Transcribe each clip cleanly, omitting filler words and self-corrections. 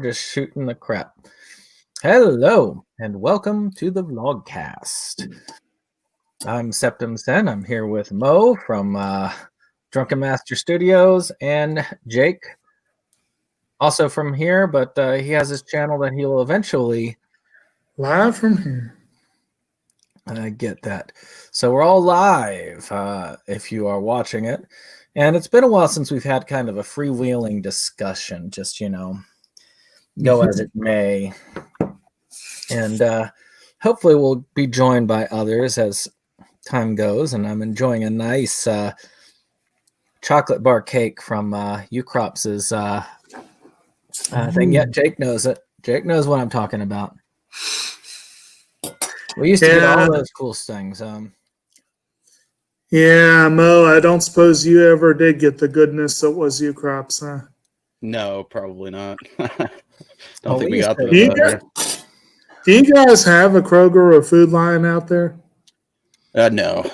Just shooting the crap. Hello, and welcome to the Vlogcast. I'm SeptumSin. I'm here with Mo from Drunken Master Studios and Jake, also from here, but he has his channel that he will eventually... Live from here. I get that. So we're all live if you are watching it. And it's been a while since we've had kind of a freewheeling discussion, just, go as it may. And hopefully we'll be joined by others as time goes. And I'm enjoying a nice chocolate bar cake from Ucrops's thing. Yeah, Jake knows it. Jake knows what I'm talking about. We used to get all those cool things. Yeah, Mo, I don't suppose you ever did get the goodness that was Ucrops, huh? No, probably not. Don't think we got those. Do you guys have a Kroger or Food Lion out there? No.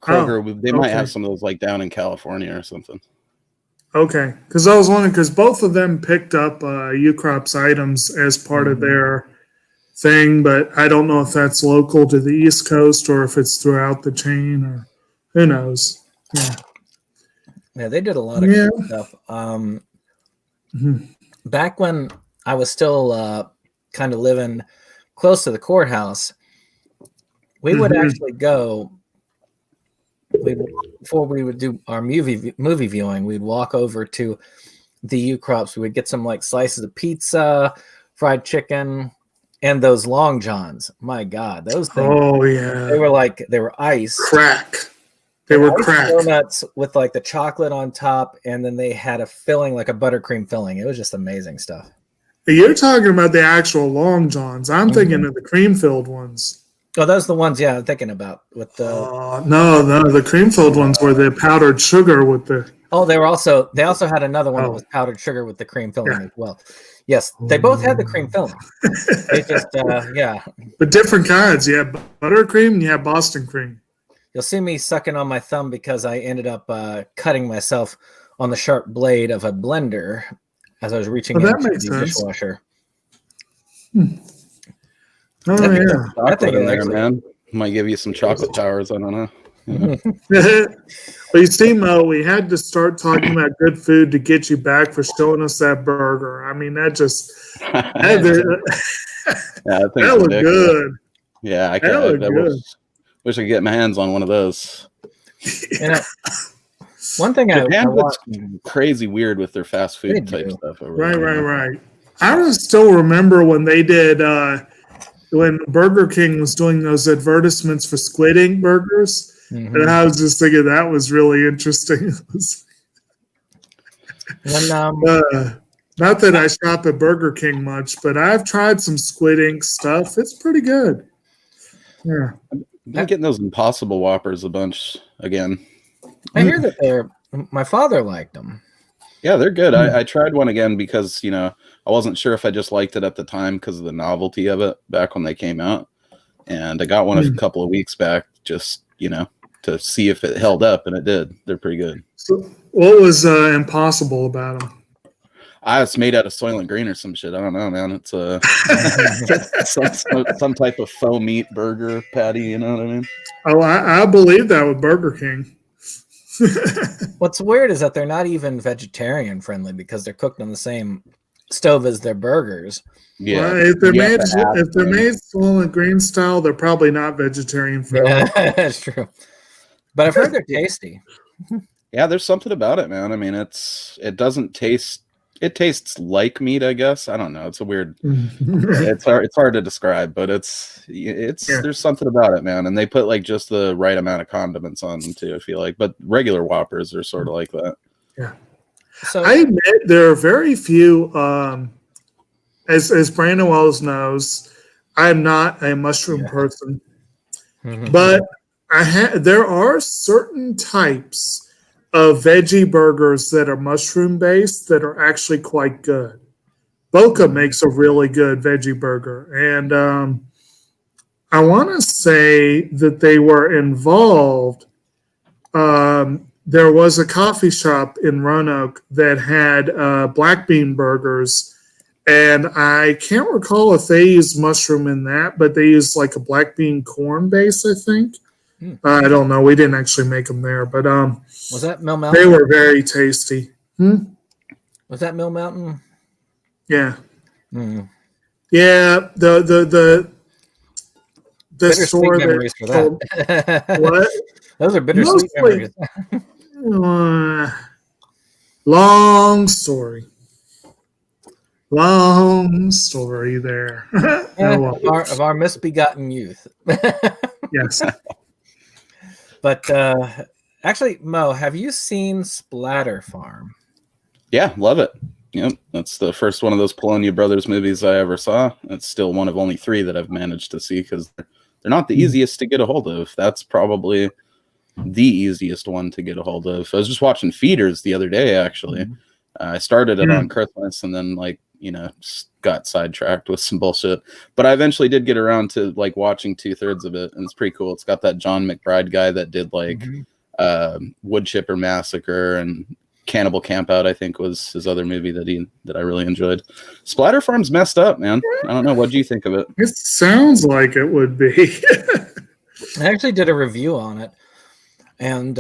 Kroger, they might have some of those like down in California or something. Okay, because I was wondering, because both of them picked up Ucrops items as part of their thing, but I don't know if that's local to the East Coast or if it's throughout the chain, or who knows. Yeah, they did a lot of cool stuff. Back when I was still kind of living close to the courthouse, we would actually go. Before we would do our movie viewing, we'd walk over to the Ucrops. We would get some like slices of pizza, fried chicken, and those Long Johns. My God, those things. Oh yeah, they were ice crack. They were crack donuts with like the chocolate on top, and then they had a filling, like a buttercream filling. It was just amazing stuff. You're talking about the actual Long Johns. I'm thinking of the cream-filled ones. Oh, those are the ones, I'm thinking about with the. No, the cream-filled ones were the powdered sugar with the. Oh, they also had another one that was powdered sugar with the cream filling as well. Yes, they both had the cream filling. They just, But different kinds. You have buttercream and you have Boston cream. You'll see me sucking on my thumb because I ended up cutting myself on the sharp blade of a blender as I was reaching into the dishwasher. I think in there, man. Might give you some chocolate towers. I don't know. Well, you see, Mo, we had to start talking about good food to get you back for showing us that burger. I mean, that just that was good. Yeah, I wish I could get my hands on one of those. One thing Japan looks crazy weird with their fast food type stuff. Right. I still remember when they did when Burger King was doing those advertisements for Squid Ink burgers. And I was just thinking that was really interesting. Not that I shop at Burger King much, but I've tried some Squid Ink stuff. It's pretty good. Yeah. I'm getting those Impossible Whoppers a bunch again. I hear that my father liked them. Yeah, they're good. I tried one again because, I wasn't sure if I just liked it at the time because of the novelty of it back when they came out. And I got one a couple of weeks back just, to see if it held up, and it did. They're pretty good. So what was impossible about them? It's made out of Soylent Green or some shit. I don't know, man. It's some type of faux meat burger patty. You know what I mean? Oh, I believe that with Burger King. What's weird is that they're not even vegetarian friendly because they're cooked on the same stove as their burgers. Yeah, well, if they're made Soylent Green style, they're probably not vegetarian friendly. Yeah, that's true. But I've heard they're tasty. Yeah, there's something about it, man. I mean, it doesn't taste. It tastes like meat, I guess. I don't know. It's a weird. It's hard to describe, but there's something about it, man. And they put like just the right amount of condiments on them too. I feel like, but regular Whoppers are sort of like that. Yeah. So I admit there are very few. As Brandon Wells knows, I'm not a mushroom person, but there are certain types of veggie burgers that are mushroom based that are actually quite good. Boca makes a really good veggie burger, and I want to say that they were involved. There was a coffee shop in Roanoke that had black bean burgers And I can't recall if they used mushroom in that, but they used like a black bean corn base, I think. I don't know. We didn't actually make them there, but was that Mill Mountain? they were very tasty. Was that Mill Mountain? Yeah. Yeah. The store memories for that. What? Those are bittersweet memories. Long story. Long story there. Of our misbegotten youth. Yes. But actually, Mo, have you seen Splatter Farm? Yeah, love it. Yep, that's the first one of those Polonia Brothers movies I ever saw. It's still one of only 3 that I've managed to see because they're not the easiest to get a hold of. That's probably the easiest one to get a hold of. I was just watching Feeders the other day, actually. I started it on Christmas and then, got sidetracked with some bullshit. But I eventually did get around to, watching 2/3 of it, and it's pretty cool. It's got that John McBride guy that did, Wood Chipper Massacre and Cannibal Campout, I think, was his other movie that I really enjoyed. Splatter Farm's messed up, man. I don't know. What do you think of it? It sounds like it would be. I actually did a review on it, and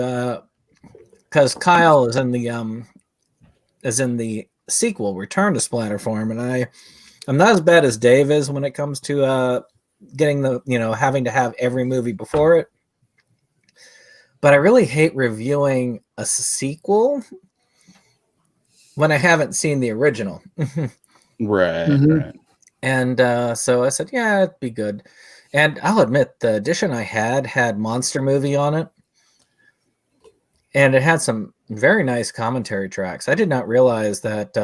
because Kyle is in the sequel, Return to Splatter Farm, and I'm not as bad as Dave is when it comes to getting having to have every movie before it. But I really hate reviewing a sequel when I haven't seen the original. Right. And so I said, yeah, it'd be good. And I'll admit, the edition I had Monster Movie on it. And it had some very nice commentary tracks. I did not realize that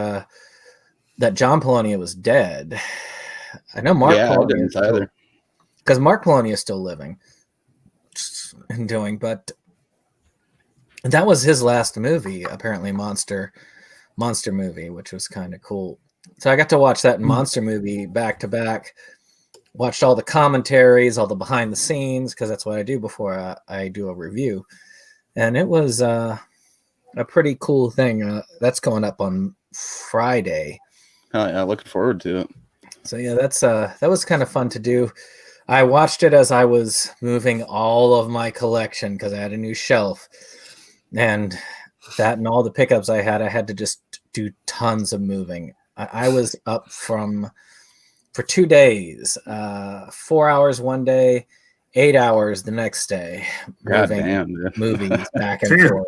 that John Polonia was dead. I know Mark Polonia I didn't either. Because Mark Polonia is still living and doing, but that was his last movie, apparently, Monster Movie, which was kind of cool. So I got to watch that Monster Movie back to back. Watched all the commentaries, all the behind the scenes, because that's what I do before I do a review. And it was a pretty cool thing. That's going up on Friday. Oh, yeah, looking forward to it. So yeah, that was kind of fun to do. I watched it as I was moving all of my collection because I had a new shelf, and that and all the pickups I had to just do tons of moving. I was up for 2 days, 4 hours one day, 8 hours the next day, moving movies back and forth.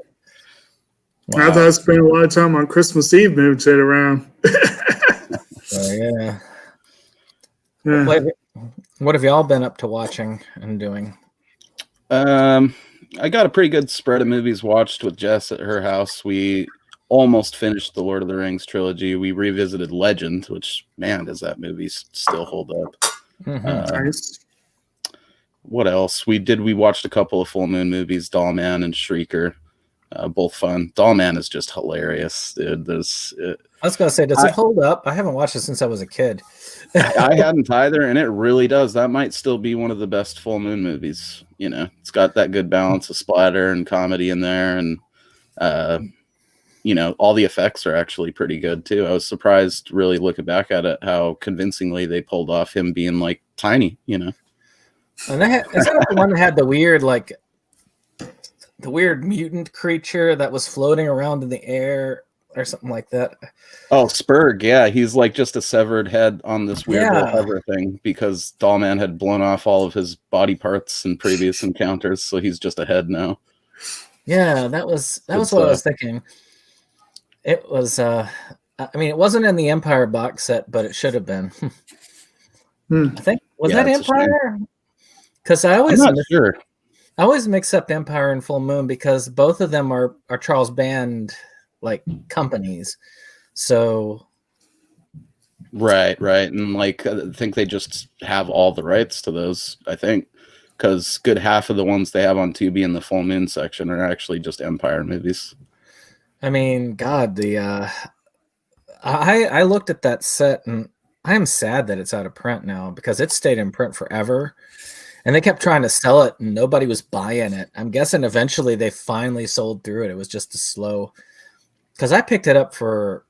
Wow. I thought I spent a lot of time on Christmas Eve moving shit around. So, yeah. What have y'all been up to watching and doing? I got a pretty good spread of movies watched with Jess at her house. We almost finished the Lord of the Rings trilogy. We revisited Legend, which, man, does that movie still hold up. Nice. What else? We watched a couple of full moon movies, Doll Man and Shrieker. Both fun. Doll Man is just hilarious, dude. I was going to say, does it hold up? I haven't watched it since I was a kid. I hadn't either, and it really does. That might still be one of the best full moon movies. You know, it's got that good balance of splatter and comedy in there, and all the effects are actually pretty good too. I was surprised, really looking back at it, how convincingly they pulled off him being like tiny. And is that the one that had the weird mutant creature that was floating around in the air or something like that? Oh, Spurg, yeah. He's like just a severed head on this weird little hover thing because Dollman had blown off all of his body parts in previous encounters, so he's just a head now. Yeah, that was what I was thinking. It was it wasn't in the Empire box set, but it should have been. I think that Empire? Because I'm not sure. I always mix up Empire and Full Moon because both of them are Charles Band companies. So right, and I think they just have all the rights to those. I think because good half of the ones they have on Tubi in the Full Moon section are actually just Empire movies. I mean, God, I looked at that set and I am sad that it's out of print now because it stayed in print forever. And they kept trying to sell it and nobody was buying it. I'm guessing eventually they finally sold through it. It was just a slow, because I picked it up for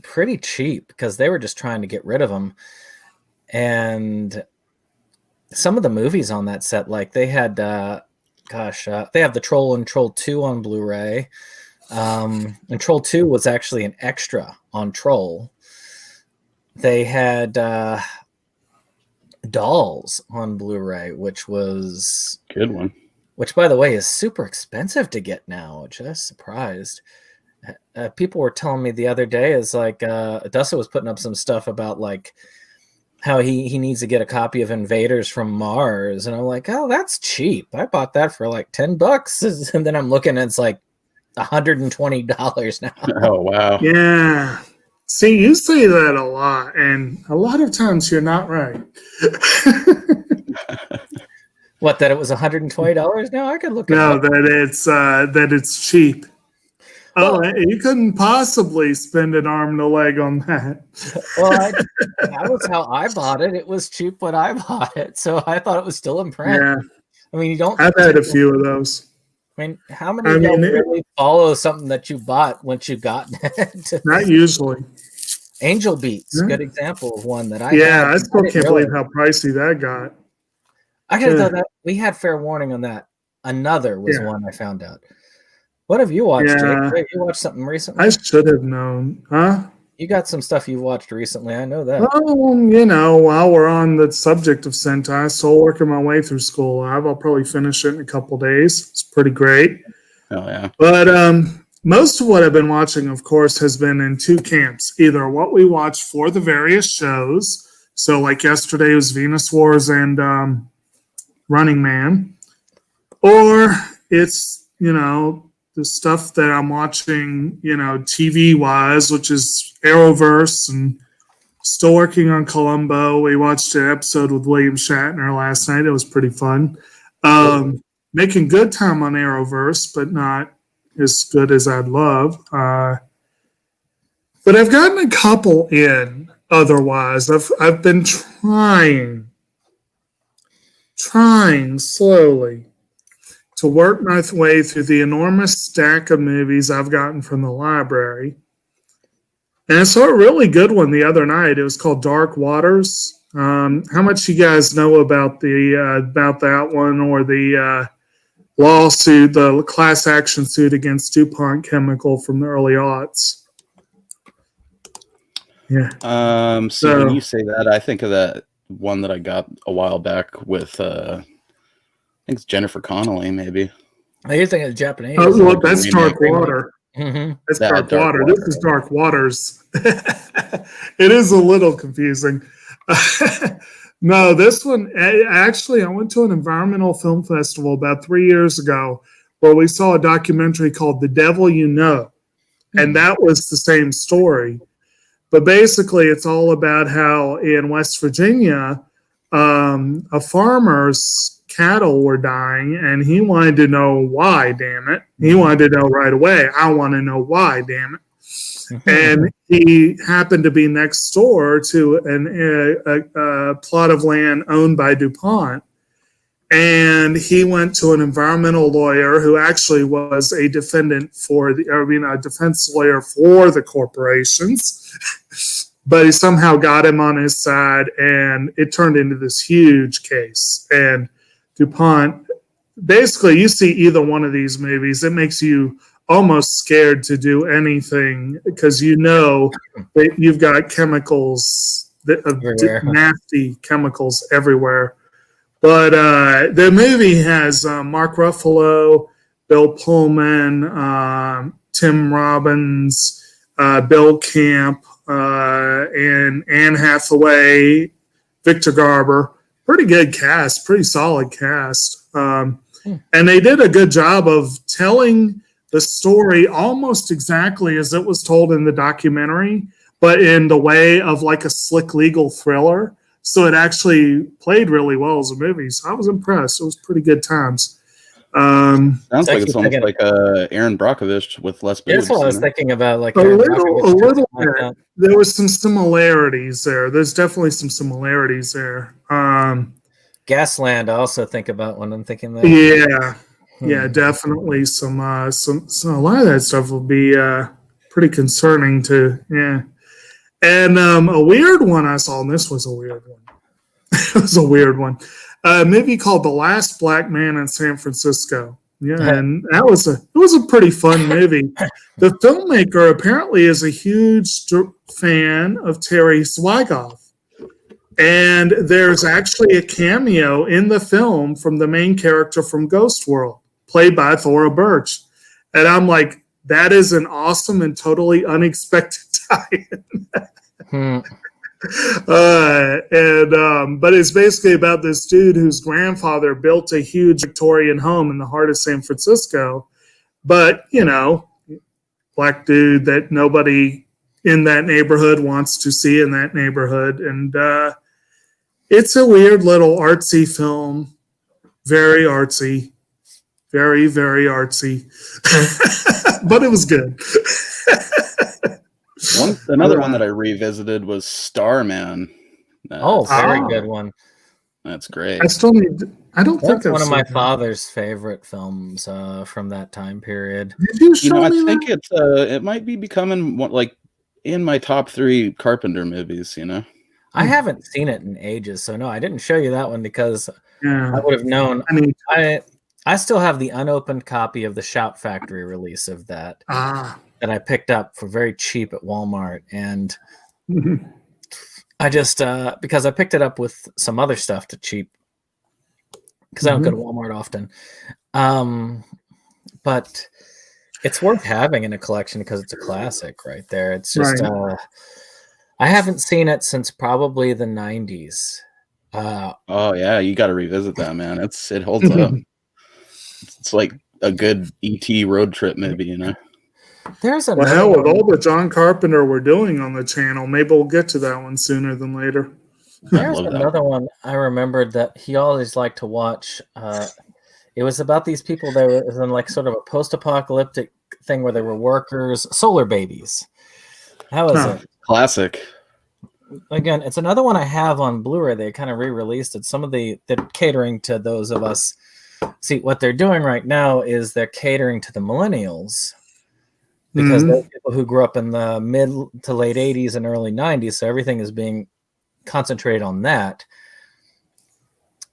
pretty cheap because they were just trying to get rid of them. And some of the movies on that set, like they had, they have the Troll and Troll 2 on Blu-ray. And Troll 2 was actually an extra on Troll. They had Dolls on Blu-ray, which was good one. Which, by the way, is super expensive to get now. Just surprised. People were telling me the other day is like Dustin was putting up some stuff about like how he needs to get a copy of Invaders from Mars, and I'm like, oh, that's cheap. I bought that for like $10, and then I'm looking and it's like $120 now. Oh wow! Yeah. See, you say that a lot, and a lot of times you're not right. What, that it was $120 now? I could look at no, that it's cheap. Oh, you couldn't possibly spend an arm and a leg on that. Well, that was how I bought it. It was cheap when I bought it, so I thought it was still in print. Yeah. I mean, you don't. I've had a few of those. I mean, how many of you really follow something that you bought once you got it? Not usually. Angel Beats, good example of one that I. Yeah, I still can't believe how pricey that got. I gotta know that we had fair warning on that. Another was one I found out. What have you watched, Jake? Have you watched something recently? I should have known. Huh? You got some stuff you watched recently. I know that. Well, while we're on the subject of Sentai, still working my way through school. I'll probably finish it in a couple days. It's pretty great. Oh, yeah. But most of what I've been watching, of course, has been in two camps. Either what we watch for the various shows. So like yesterday was Venus Wars and Running Man. Or it's, the stuff that I'm watching, TV-wise, which is Arrowverse, and still working on Columbo. We watched an episode with William Shatner last night. It was pretty fun. Making good time on Arrowverse, but not as good as I'd love. But I've gotten a couple in otherwise. I've been trying slowly to work my way through the enormous stack of movies I've gotten from the library. And I saw a really good one the other night. It was called Dark Waters. How much you guys know about that one, or the lawsuit, the class action suit against DuPont Chemical from the early aughts? Yeah. So when you say that, I think of that one that I got a while back with I think it's Jennifer Connelly, maybe. You think it's Japanese? Oh, well, that's Dark Water. Mm-hmm. That's Dark Water. This is Dark Waters. It is a little confusing. No, this one, actually, I went to an environmental film festival about 3 years ago where we saw a documentary called The Devil You Know. And that was the same story. But basically, it's all about how in West Virginia, a farmer's cattle were dying, and he wanted to know why, damn it. He wanted to know right away. I want to know why, damn it. And he happened to be next door to a plot of land owned by DuPont. And he went to an environmental lawyer who actually was a defense lawyer for the corporations. But he somehow got him on his side, and it turned into this huge case. And DuPont, basically, you see either one of these movies, it makes you almost scared to do anything because that you've got chemicals, nasty chemicals everywhere. But the movie has Mark Ruffalo, Bill Pullman, Tim Robbins, Bill Camp, and Anne Hathaway, Victor Garber. Pretty good cast, pretty solid cast. And they did a good job of telling the story almost exactly as it was told in the documentary, but in the way of like a slick legal thriller. So it actually played really well as a movie. So I was impressed. It was pretty good times. Sounds like it's almost like Aaron Brockovich with less boobs. That's what I was thinking about. Like a little bit. There was some similarities there. There's definitely some similarities there. Gasland, I also think about when I'm thinking that. Yeah, definitely some a lot of that stuff will be pretty concerning to. Yeah, And a weird one I saw, and this was a weird one. It was a weird one. A movie called The Last Black Man in San Francisco. Yeah, and it was a pretty fun movie. The filmmaker apparently is a huge fan of Terry Swigoff. And there's actually a cameo in the film from the main character from Ghost World, played by Thora Birch. And I'm like, that is an awesome and totally unexpected tie-in. But it's basically about this dude whose grandfather built a huge Victorian home in the heart of San Francisco. But, black dude that nobody in that neighborhood wants to see in that neighborhood. And it's a weird little artsy film. Very artsy. Very, very artsy. But it was good. Another one that I revisited was Starman. Very good one. That's great. I don't think that's one of my father's favorite films from that time period. Did you show me I think it might be becoming like in my top 3 Carpenter movies. I haven't seen it in ages, so no, I didn't show you that one because I would have known. I still have the unopened copy of the Shout Factory release of that. That I picked up for very cheap at Walmart, and I just because I picked it up with some other stuff to cheap because I don't go to Walmart often, but it's worth having in a collection because it's a classic right there. It's just I haven't seen it since probably the 90s. Oh yeah, you got to revisit that, man. It holds up. It's like a good ET road trip movie, There's with all the John Carpenter we're doing on the channel, maybe we'll get to that one sooner than later. There's another one I remembered that he always liked to watch. It was about these people that were in like sort of a post-apocalyptic thing where they were workers, Solar Babies. That was a classic. Again, it's another one I have on Blu-ray. They kind of re-released it. Some of they're catering to those of us. See, what they're doing right now is they're catering to the millennials. Because they're people who grew up in the mid to late 80s and early 90s, so everything is being concentrated on that.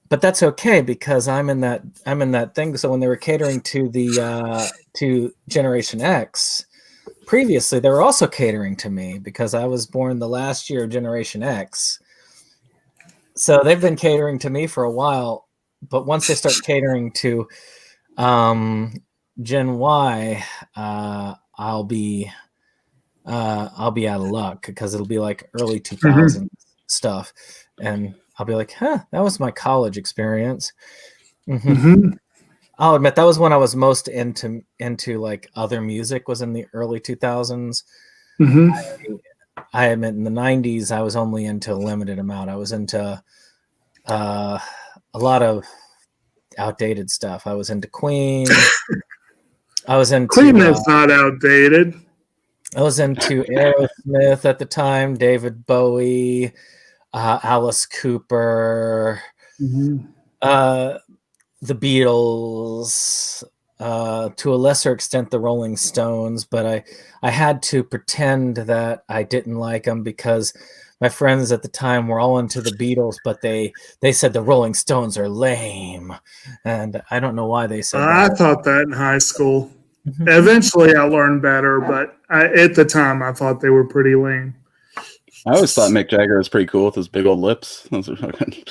But that's okay because I'm in that thing. So when they were catering to the to Generation X, previously they were also catering to me because I was born the last year of Generation X. So they've been catering to me for a while, but once they start catering to Gen Y, I'll be out of luck because it'll be like early 2000s stuff, and I'll be like, that was my college experience. I'll admit that was when I was most into like other music was in the early 2000s. I admit in the 90s I was only into a limited amount. I was into a lot of outdated stuff. I was into Queen. I was into Queen is not outdated. I was into Aerosmith at the time, David Bowie, Alice Cooper, the Beatles, to a lesser extent the Rolling Stones, but I had to pretend that I didn't like them because my friends at the time were all into the Beatles, but they said the Rolling Stones are lame, and I don't know why they said that. I thought that in high school. Eventually, I learned better, but at the time, I thought they were pretty lame. I always thought Mick Jagger was pretty cool with his big old lips. Those are fucking,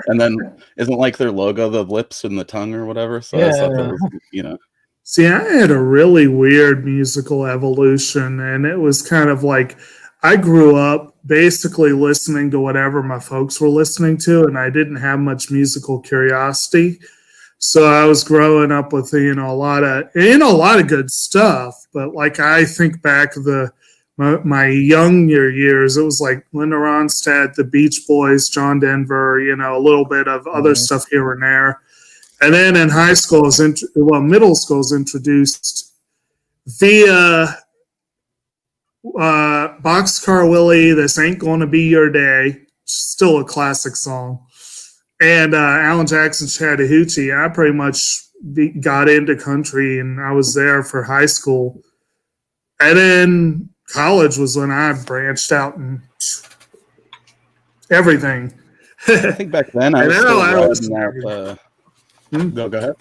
And then isn't like their logo the lips and the tongue or whatever? So I thought that was, See, I had a really weird musical evolution, and it was kind of like I grew up basically listening to whatever my folks were listening to, and I didn't have much musical curiosity. So I was growing up with a lot of good stuff, but like I think back my younger years, it was like Linda Ronstadt, the Beach Boys, John Denver, a little bit of other stuff here and there. And then in high school, middle school was introduced via Boxcar Willie, This Ain't Gonna Be Your Day, still a classic song. And Alan Jackson's Chattahoochee. I pretty much got into country, and I was there for high school. And then college was when I branched out and everything. I think back then I was still riding there. Go ahead.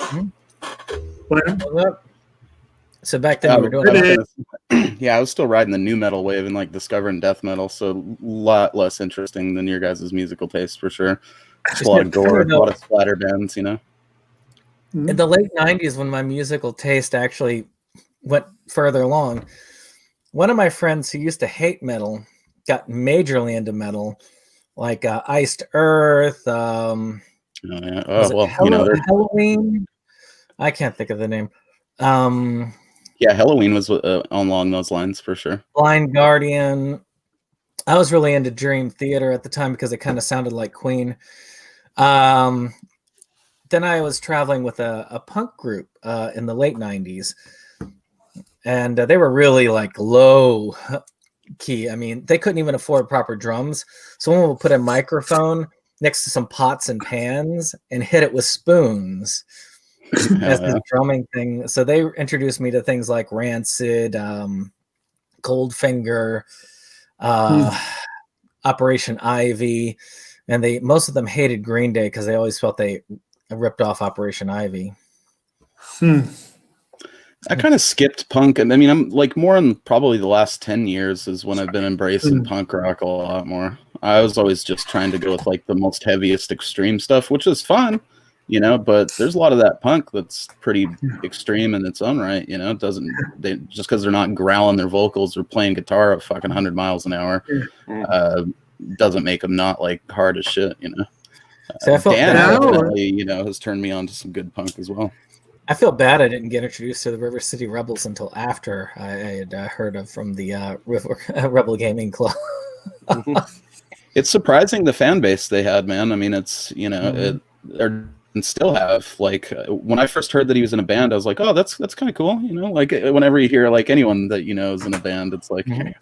What? So back then we were doing yeah, I was still riding the new metal wave and like discovering death metal, so a lot less interesting than your guys' musical taste for sure. Just a lot of gore, a lot of splatter bands, you know. In the late 90s, when my musical taste actually went further along, one of my friends who used to hate metal got majorly into metal, like Iced Earth. Halloween. I can't think of the name. Yeah, Halloween was along those lines for sure. Blind Guardian. I was really into Dream Theater at the time because it kind of sounded like Queen. Then I was traveling with a punk group in the late 90s. And they were really like low key. I mean, they couldn't even afford proper drums. Someone would put a microphone next to some pots and pans and hit it with spoons as the drumming thing. So they introduced me to things like Rancid, Goldfinger, Operation Ivy, and most of them hated Green Day because they always felt they ripped off Operation Ivy. I kind of skipped punk, and I mean, I'm like more in probably the last 10 years is when I've been embracing punk rock a lot more. I was always just trying to go with like the most heaviest extreme stuff, which is fun, you know, but there's a lot of that punk that's pretty extreme in its own right, you know. It doesn't, just because they're not growling their vocals or playing guitar at fucking 100 miles an hour doesn't make them not like hard as shid, you know. So Dan definitely, you know, has turned me on to some good punk as well. I feel bad I didn't get introduced to the River City Rebels until after I had heard of from the Rebel Gaming Club. It's surprising the fan base they had, man. I mean, it's, you know, and still have, like, when I first heard that he was in a band, I was like, oh, that's kind of cool, you know. Like, whenever you hear like anyone that you know is in a band, it's like, hey,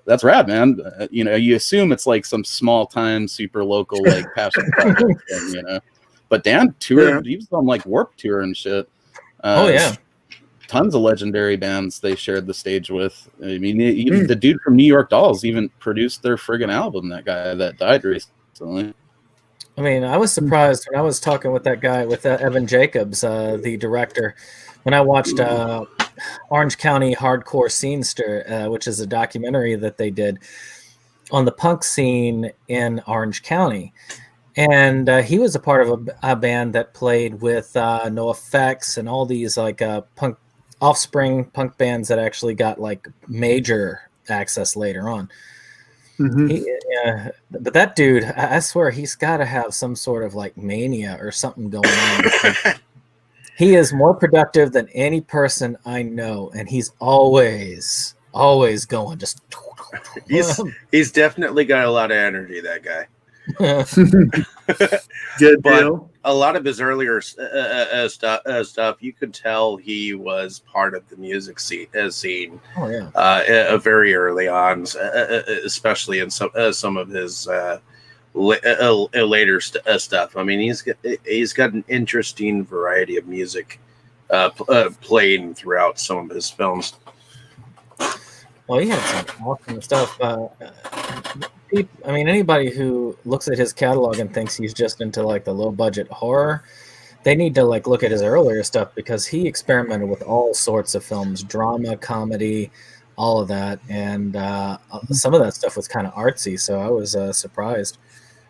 that's rad, man. You know, you assume it's like some small time, super local, like passion project thing, you know. But Dan toured, he was on like Warped Tour and shit. Tons of legendary bands they shared the stage with. I mean, even the dude from New York Dolls even produced their friggin' album. That guy that died recently. I mean, I was surprised when I was talking with that guy, with Evan Jacobs, the director, when I watched Orange County Hardcore Scenester, which is a documentary that they did on the punk scene in Orange County. And he was a part of a band that played with NoFX and all these like punk offspring punk bands that actually got like major access later on. But that dude, I swear he's got to have some sort of like mania or something going on. He is more productive than any person I know, and he's always going. Just he's definitely got a lot of energy, that guy. Good deal. A lot of his earlier stuff, you could tell he was part of the music scene. Very early on, especially in some of his later stuff. I mean, he's got an interesting variety of music playing throughout some of his films. Well, he had some awesome stuff. I mean, anybody who looks at his catalog and thinks he's just into like the low budget horror, they need to like look at his earlier stuff, because he experimented with all sorts of films, drama, comedy, all of that, and some of that stuff was kind of artsy. So I was surprised.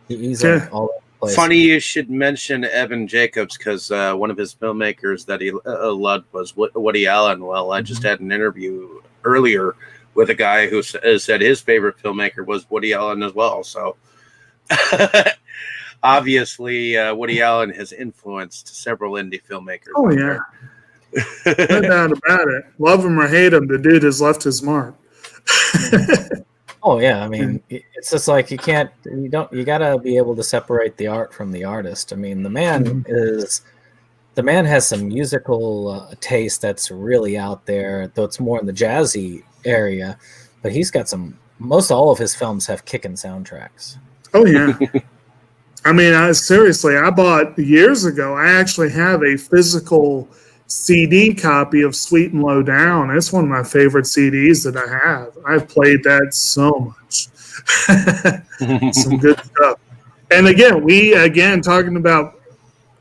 He's like all over the place. Funny you should mention Evan Jacobs, because one of his filmmakers that he loved was Woody Allen. Well, I just had an interview earlier with a guy who said his favorite filmmaker was Woody Allen as well. So obviously Woody Allen has influenced several indie filmmakers. Oh, yeah. No doubt about it. Love him or hate him, the dude has left his mark. Oh, yeah. I mean, it's just like you got to be able to separate the art from the artist. I mean, the man has some musical taste that's really out there, though it's more in the jazzy area, but he's got most all of his films have kicking soundtracks. Oh yeah. I mean, seriously, I bought years ago, I actually have a physical CD copy of Sweet and Low Down. It's one of my favorite CDs that I have. I've played that so much. Some good stuff. And again, talking about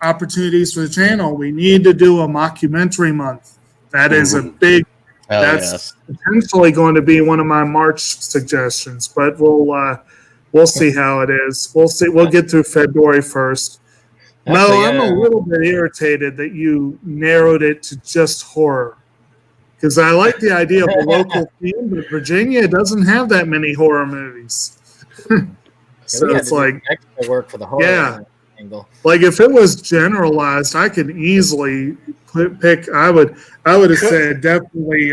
opportunities for the channel, we need to do a mockumentary month. That is a big, that's potentially going to be one of my March suggestions, but we'll see how it is. We'll see. We'll get through February 1st. No, I'm a little bit irritated that you narrowed it to just horror, because I like the idea of a local theme, but Virginia doesn't have that many horror movies. So it's like extra work for the horror angle. Like if it was generalized, I could easily pick. I would have said definitely.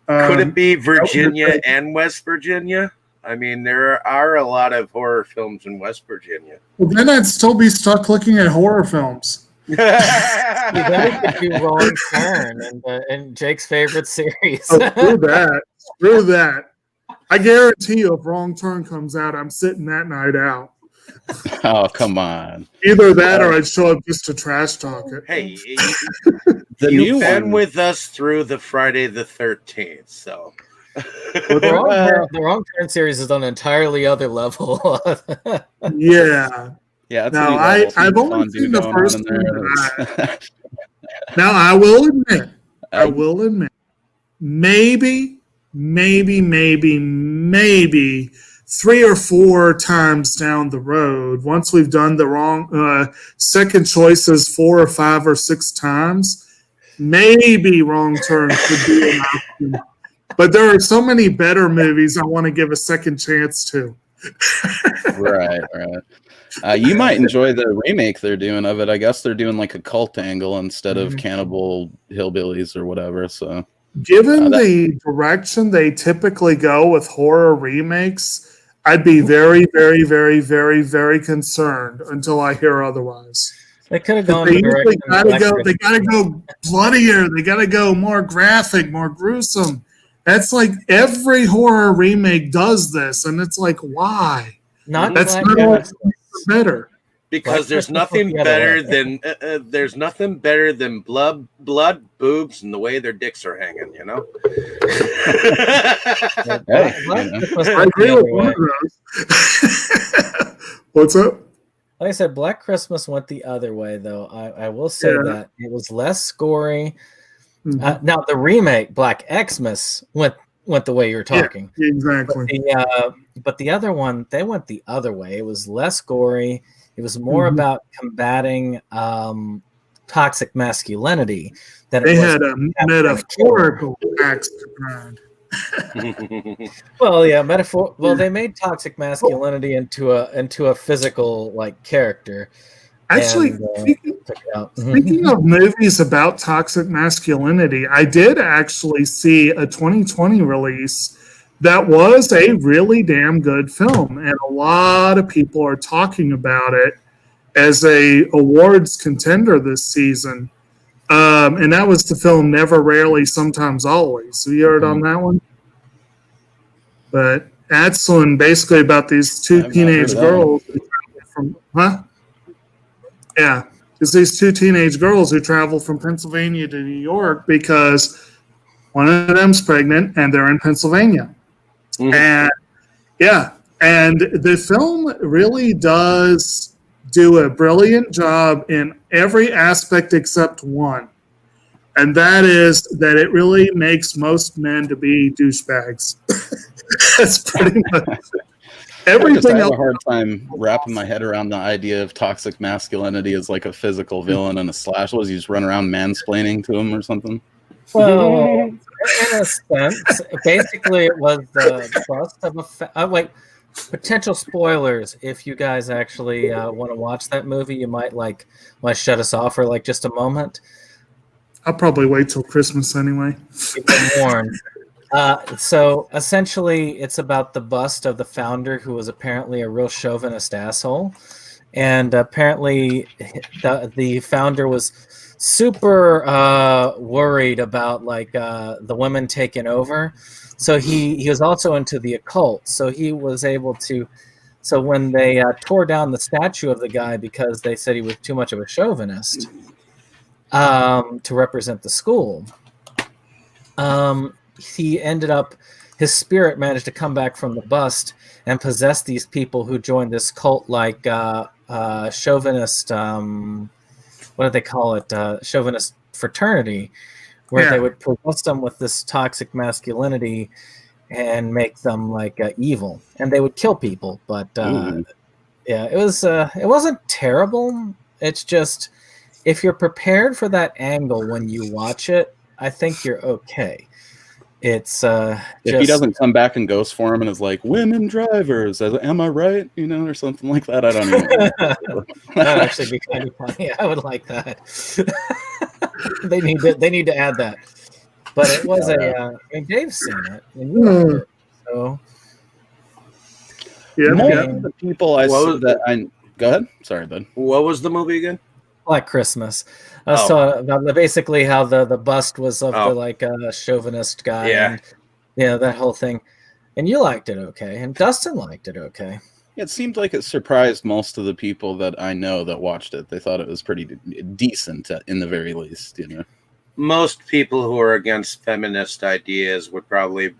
Could it be Virginia and West Virginia? I mean, there are a lot of horror films in West Virginia. Well, then I'd still be stuck looking at horror films. Then we could do Wrong Turn and Jake's favorite series. Screw that. I guarantee you, if Wrong Turn comes out, I'm sitting that night out. Oh, come on. Either that or I'd show up just to trash talk it. Hey, You've been with us through the Friday the 13th, so... The Wrong Turn series is on an entirely other level. Yeah. Yeah. Now, I've only seen the first one. Now, I will admit, maybe 3 or 4 times down the road, once we've done the wrong second choices 4 or 5 or 6 times, maybe Wrong Turn could be an option. But there are so many better movies I want to give a second chance to. Right. You might enjoy the remake they're doing of it. I guess they're doing like a cult angle instead of Cannibal Hillbillies or whatever. So, given the direction they typically go with horror remakes, I'd be very, very, very, very, very concerned until I hear otherwise. They could have gone. They gotta go bloodier. They gotta go more graphic, more gruesome. That's like every horror remake does this, and it's like, why? That's not better. Because there's nothing better than blood, boobs, and the way their dicks are hanging. You know. I agree with one of those. What's up? Like I said, Black Christmas went the other way, though. I will say that it was less gory. Now the remake Black Xmas went the way you're talking. Yeah, exactly. But the other one, they went the other way. It was less gory. It was more about combating toxic masculinity. They had a metaphorical axe to grind. Well, yeah, metaphor. Well, they made toxic masculinity into a physical like character. Actually, speaking of movies about toxic masculinity, I did actually see a 2020 release that was a really damn good film, and a lot of people are talking about it as a awards contender this season. And that was the film Never, Rarely, Sometimes, Always. Have you heard on that one? But that's one basically about these 2 teenage girls Yeah, it's these 2 teenage girls who travel from Pennsylvania to New York because one of them's pregnant and they're in Pennsylvania. And the film really does do a brilliant job in every aspect except one. And that is that it really makes most men to be douchebags. That's pretty much it. Everything I have else. a hard time wrapping my head around the idea of toxic masculinity as like a physical villain and a slash. Was he just run around mansplaining to him or something? Well, in a sense, basically it was the bust of a potential spoilers. If you guys actually want to watch that movie, you might want to shut us off for like just a moment. I'll probably wait till Christmas anyway. You've been warned. So essentially, it's about the bust of the founder, who was apparently a real chauvinist asshole, and apparently the founder was super worried about the women taking over. So he was also into the occult. So he was able to. So when they tore down the statue of the guy because they said he was too much of a chauvinist, to represent the school. He ended up, his spirit managed to come back from the bust and possess these people who joined this cult, like chauvinist, what do they call it? Chauvinist fraternity, where they would possess them with this toxic masculinity and make them like evil, and they would kill people. But it wasn't terrible. It's just, if you're prepared for that angle when you watch it, I think you're okay. It's if he doesn't come back in ghost form and is like, women drivers, am I right? Or something like that. I don't even know. That'd actually be kind of funny. I would like that. They need to add that. But it was Dave's seen it, and you loved it. So most of the people go ahead. Sorry, bud. What was the movie again? Black Christmas. I saw about basically how the bust was of the like chauvinist guy. Yeah. And, that whole thing. And you liked it okay, and Dustin liked it okay. It seemed like it surprised most of the people that I know that watched it. They thought it was pretty decent, in the very least. Most people who are against feminist ideas would probably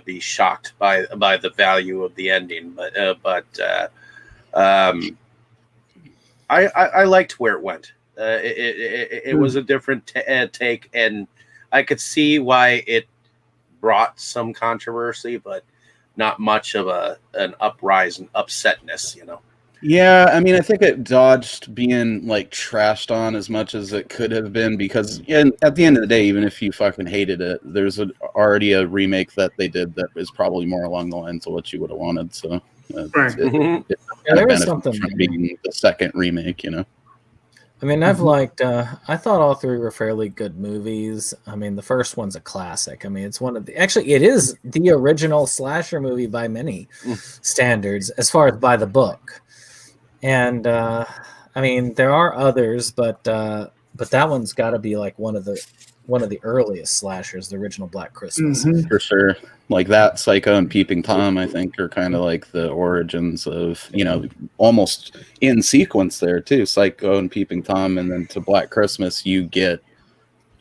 be shocked by the value of the ending, but I liked where it went. It was a different take, and I could see why it brought some controversy, but not much of an uprise and upsetness, Yeah, I mean, I think it dodged being like trashed on as much as it could have been, because at the end of the day, even if you fucking hated it, there's already a remake that they did that is probably more along the lines of what you would have wanted. So there was something from being the second remake, I mean, I've liked. I thought all three were fairly good movies. I mean, the first one's a classic. I mean, it's one of the. Actually, it is the original slasher movie by many standards, as far as by the book. And I mean, there are others, but that one's got to be like one of the earliest slashers, the original Black Christmas. For sure. Like that, Psycho and Peeping Tom, I think, are kind of like the origins of, almost in sequence there too. Psycho and Peeping Tom, and then to Black Christmas, you get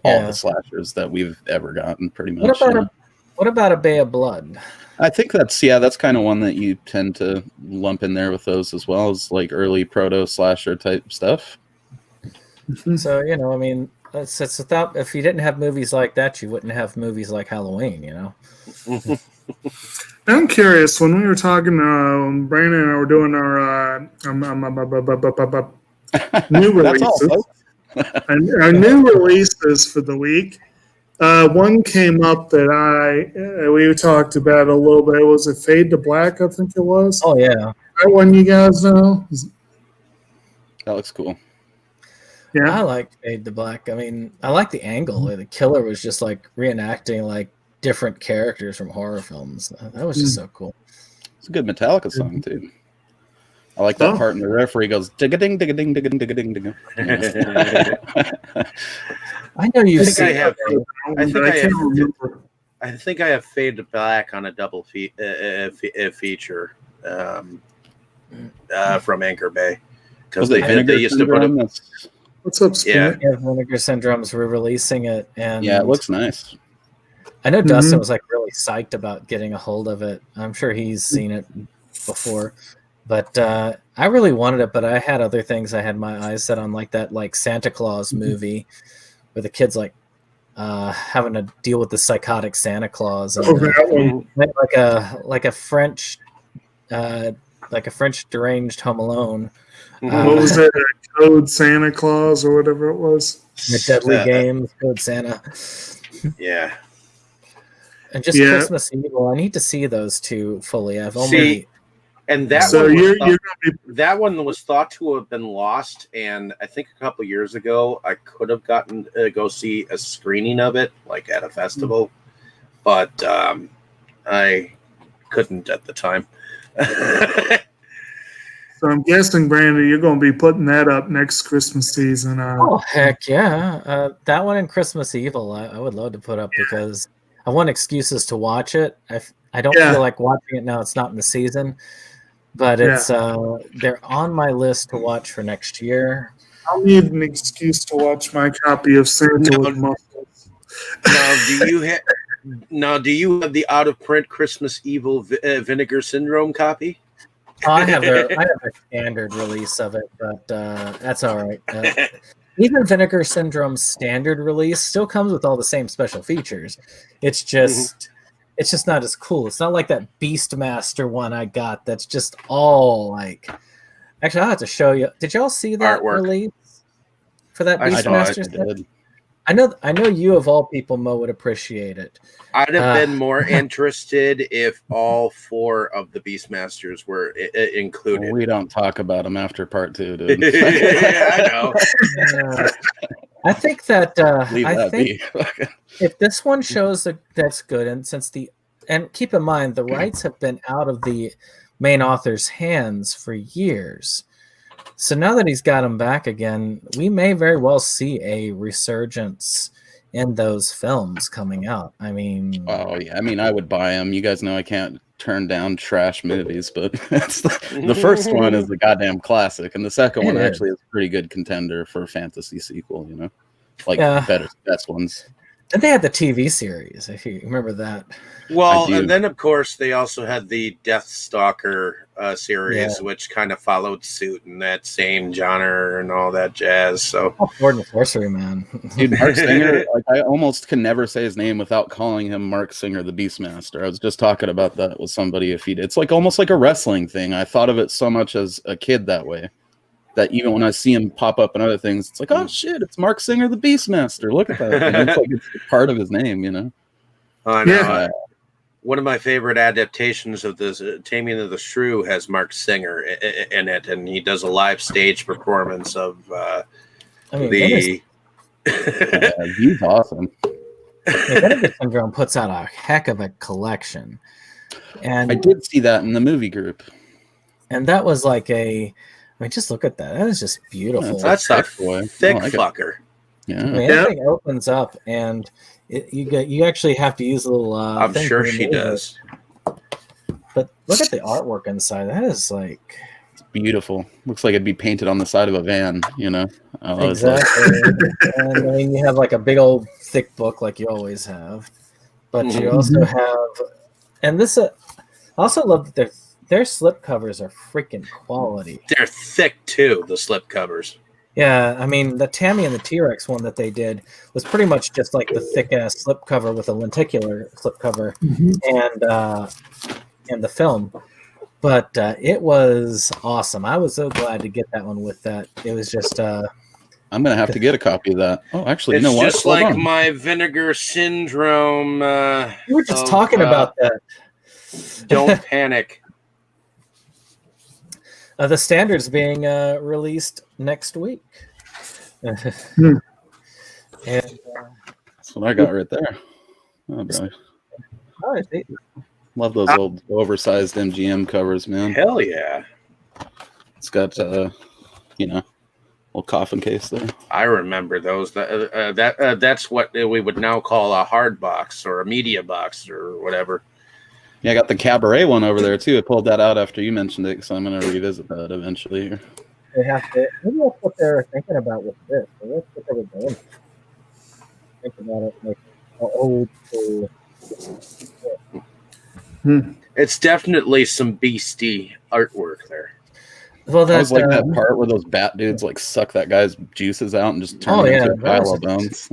all the slashers that we've ever gotten, pretty much. What about A Bay of Blood? I think that's kind of one that you tend to lump in there with those as well, as like early proto slasher type stuff. So I mean, it's without, if you didn't have movies like that, you wouldn't have movies like Halloween. I'm curious, when we were talking, Brandon and I were doing our new releases. Our new releases for the week. One came up that we talked about a little bit. Was it Fade to Black? I think it was. Oh yeah, that one you guys know. That looks cool. Yeah, I like Fade to Black. I mean, I like the angle where the killer was just like reenacting like different characters from horror films. That was just so cool. It's a good Metallica song too. I like that part in the riff where he goes dig-a-ding, dig-a-ding, dig-a-ding, dig-a-ding, dig-a-ding. I know you. I think I have Fade to Black on a double feature from Anchor Bay, because they used to put it. What's up, Skin? Yeah, Vinegar Syndrome's re-releasing it, and it looks nice. I know Dustin was like really psyched about getting a hold of it. I'm sure he's seen it before, but I really wanted it. But I had other things. I had my eyes set on, like that like Santa Claus movie where the kids like having to deal with the psychotic Santa Claus, and like a French deranged Home Alone. What was it? Code Santa Claus or whatever it was. The Deadly Games, Code Santa. Yeah. And just Christmas Evil. I need to see those two fully. I've only and that so one that one was thought to have been lost, and I think a couple years ago I could have gotten go see a screening of it, like at a festival, but I couldn't at the time. So I'm guessing, Brandon, you're going to be putting that up next Christmas season. Oh, heck yeah. That one and Christmas Evil, I would love to put up because I want excuses to watch it. I don't feel like watching it now. It's not in the season, but it's they're on my list to watch for next year. I'll need an excuse to watch my copy of Santa with Muscles. Now, do you have the out of print Christmas Evil Vinegar Syndrome copy? I have a standard release of it, but that's all right. Even Vinegar Syndrome's standard release still comes with all the same special features. It's just not as cool. It's not like that Beastmaster one I got. That's just all like. Actually, I'll have to show you. Did y'all see that Artwork. release for that Beastmaster set? I know you of all people, Mo, would appreciate it. I'd have been more interested if all 4 of the Beastmasters were included. Well, we don't talk about them after part 2, dude. Yeah, I know. I think that Leave that be. if this one shows that's good, and keep in mind the rights have been out of the main author's hands for years. So now that he's got them back again, we may very well see a resurgence in those films coming out. I mean, oh yeah, I mean, I would buy them. You guys know I can't turn down trash movies, but that's the first one is the goddamn classic, and the second one actually is a pretty good contender for a fantasy sequel. You know, like best ones. And they had the TV series, if you remember that. Well, and then of course they also had the Deathstalker series, which kind of followed suit in that same genre and all that jazz. So, Sword and Sorcery, man. Dude, Mark Singer, like I almost can never say his name without calling him Mark Singer, the Beastmaster. I was just talking about that with somebody. It's like almost like a wrestling thing. I thought of it so much as a kid that way. That even when I see him pop up in other things, it's like, oh shit, it's Mark Singer, the Beastmaster. Look at that. It's like it's part of his name, you know? I know. One of my favorite adaptations of this Taming of the Shrew has Mark Singer in it, and he does a live stage performance of he's awesome. Vinegar Syndrome puts out a heck of a collection. And I did see that in the movie group. And that was like just look at that. That is just beautiful. That's a thick fucker. Yeah. I mean, everything opens up, and you actually have to use a little. I'm sure she does. But look at the artwork inside. That is like beautiful. Looks like it'd be painted on the side of a van. You know. Exactly. And I mean, you have like a big old thick book, like you always have, but you also have, and this. I also love that their slip covers are freaking quality. They're thick too, the slip covers. Yeah, I mean the Tammy and the T-Rex one that they did was pretty much just like the thick ass slip cover with a lenticular slip cover, and the film. But it was awesome. I was so glad to get that one with that. It was just. I'm gonna have to get a copy of that. Oh, actually, it's you know what? Just like my Vinegar Syndrome. You were just talking about that. Don't panic. The standard's being released next week. And, that's what I got right there. Oh, boy. Oh, Love those old oversized MGM covers, man. Hell yeah. It's got, little coffin case there. I remember those. That's what we would now call a hard box or a media box or whatever. Yeah, I got the Cabaret one over there, too. I pulled that out after you mentioned it, so I'm going to revisit that eventually. They have to. Maybe that's what they're thinking about with this. Maybe that's what they were doing. Think about it like old school. It's definitely some beastie artwork there. Well, that's like that part where those bat dudes like suck that guy's juices out and just turn him into a pile of bones.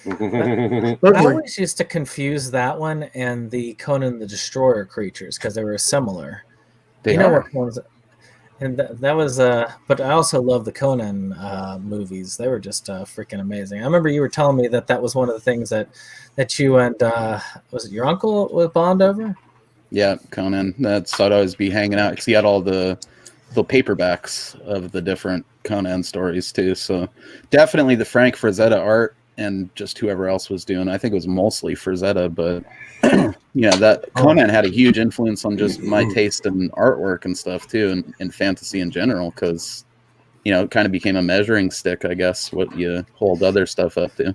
I always used to confuse that one and the Conan the Destroyer creatures because they were similar. What ones? And that was but I also love the Conan movies. They were just freaking amazing. I remember you were telling me that was one of the things that you and was it your uncle would bond over? Yeah, Conan. I'd always be hanging out because he had all the paperbacks of the different Conan stories too. So definitely the Frank Frazetta art. And just whoever else was doing, I think it was mostly Frazetta, but that Conan had a huge influence on just my taste in artwork and stuff too, and fantasy in general, because it kind of became a measuring stick, I guess, what you hold other stuff up to.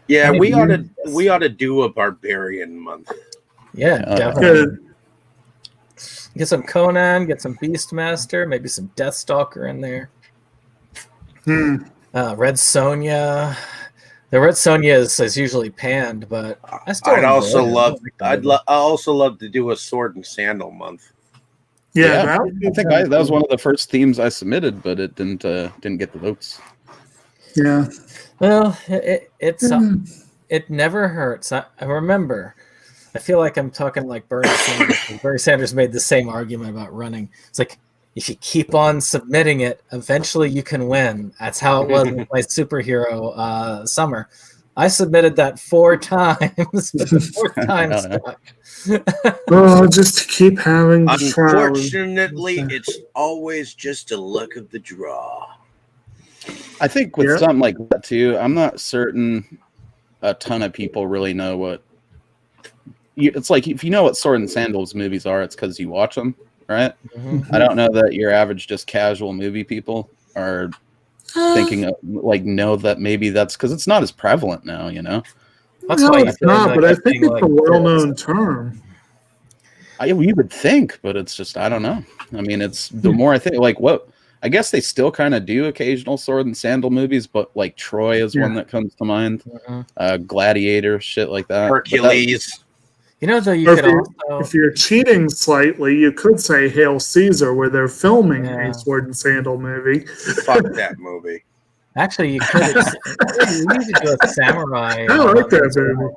Yeah, we ought to do a Barbarian month. Yeah, definitely. Get some Conan, get some Beastmaster, maybe some Deathstalker in there. Red Sonja. The Red Sonja is usually panned, but I still. I'd also enjoy it. love. I like I also love to do a sword and sandal month. Yeah, I think that was one of the first themes I submitted, but it didn't get the votes. Yeah. Well, it never hurts. I remember. I feel like I'm talking like Bernie Sanders. Bernie Sanders made the same argument about running. It's like, if you keep on submitting it, eventually you can win. That's how it was with my superhero summer. I submitted that 4 times, but the 4th time stuck. Oh, just to keep having the trial. Unfortunately, it's always just a luck of the draw. I think with something like that too, I'm not certain a ton of people really know what. It's like, if you know what Sword and Sandals movies are, it's because you watch them, right? I don't know that your average just casual movie people are thinking of, like, know that maybe that's because it's not as prevalent now, you know. That's no, why it's not, but I think it's a well-known term. We would think, but it's just, I don't know. I mean, it's the more I think, like, what I guess they still kind of do occasional sword and sandal movies, but like Troy is one that comes to mind. Gladiator, shit like that. Hercules. You know, though, you could also, if you're cheating slightly, you could say Hail Caesar, where they're filming a sword and sandal movie. Fuck that movie. Actually, you could do a samurai. I like that movie.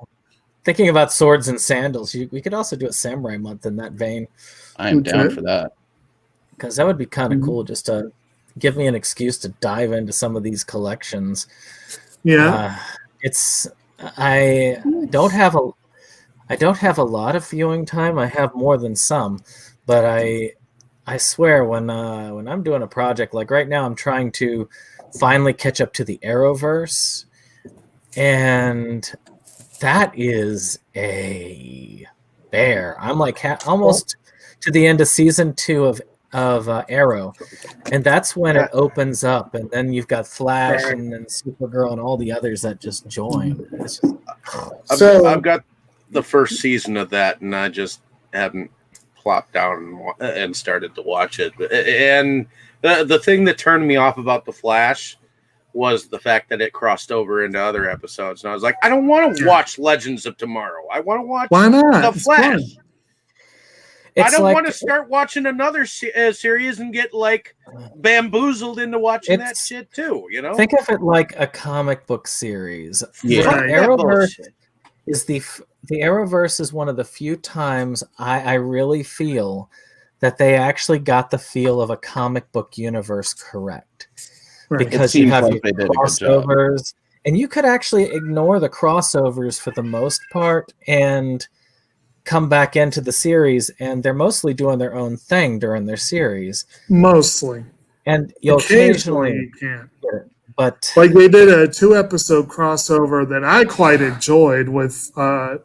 Thinking about swords and sandals, we could also do a samurai month in that vein. I am down for that. Because that would be kind of cool, just to give me an excuse to dive into some of these collections. Yeah, I don't have a lot of viewing time. I have more than some, but I swear when I'm doing a project, like right now, I'm trying to finally catch up to the Arrowverse, and that is a bear. I'm like almost to the end of season 2 of Arrow, and that's when it opens up, and then you've got Flash and Supergirl and all the others that just join. It's just, I've got the first season of that, and I just haven't plopped down and started to watch it. And the thing that turned me off about the Flash was the fact that it crossed over into other episodes, and I was like, I don't want to watch Legends of Tomorrow. I want to watch the Flash. I don't want to start watching another series and get like bamboozled into watching that shit too. You know, think of it like a comic book series. Yeah, Arrowverse is the Arrowverse is one of the few times I really feel that they actually got the feel of a comic book universe correct, because you have your crossovers, and you could actually ignore the crossovers for the most part and come back into the series, and they're mostly doing their own thing during their series. Mostly. And you'll occasionally you can. But like they did a 2-episode crossover that I quite enjoyed with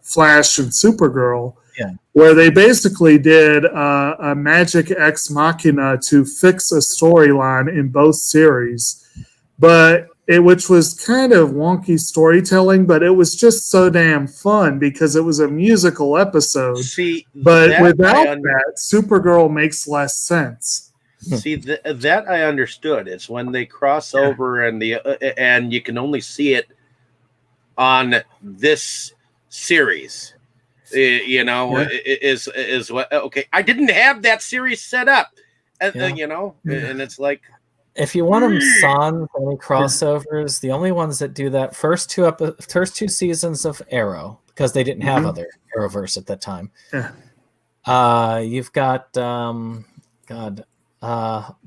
Flash and Supergirl, where they basically did a magic ex machina to fix a storyline in both series, which was kind of wonky storytelling, but it was just so damn fun because it was a musical episode. But without that, Supergirl makes less sense. See, that I understood. It's when they cross over and and you can only see it on this series. Is what? Okay, I didn't have that series set up. And it's like, if you want them sans any crossovers, the only ones that do that first two seasons of Arrow, because they didn't have other Arrowverse at that time. You've got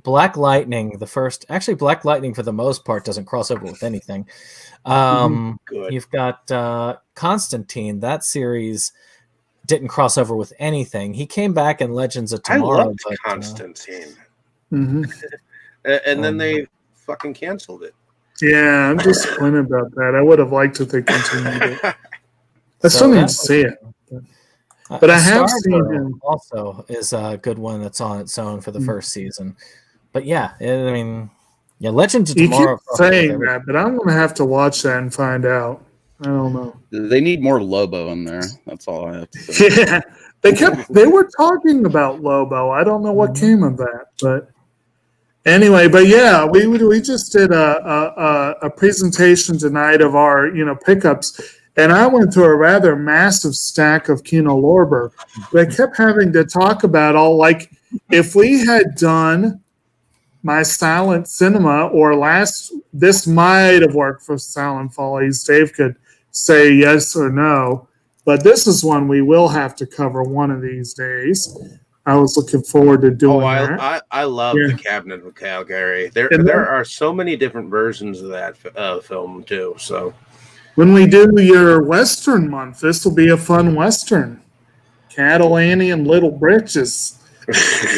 Black Lightning. Black Lightning for the most part doesn't cross over with anything. You've got Constantine. That series didn't cross over with anything. He came back in Legends of Tomorrow. I loved Constantine. And then they fucking canceled it. Yeah, I'm disappointed about that. I would have liked if they continued it. I still need to see it. But I have seen him. Also is a good one that's on its own for the first season. But Legends of Tomorrow. You keep saying that, but I'm going to have to watch that and find out. I don't know. They need more Lobo in there. That's all I have to say. Yeah, they were talking about Lobo. I don't know what came of that, but Anyway, but yeah, we just did a presentation tonight of our pickups, and I went through a rather massive stack of Kino Lorber. But I kept having to talk about all, like, if we had done my silent cinema or this might have worked for Silent Follies. Dave could say yes or no, but this is one we will have to cover one of these days. I was looking forward to doing that. I love the Cabinet of Calgary. There are so many different versions of that film too. So when we do your Western month, this will be a fun Western. Catalani and Little Britches. Best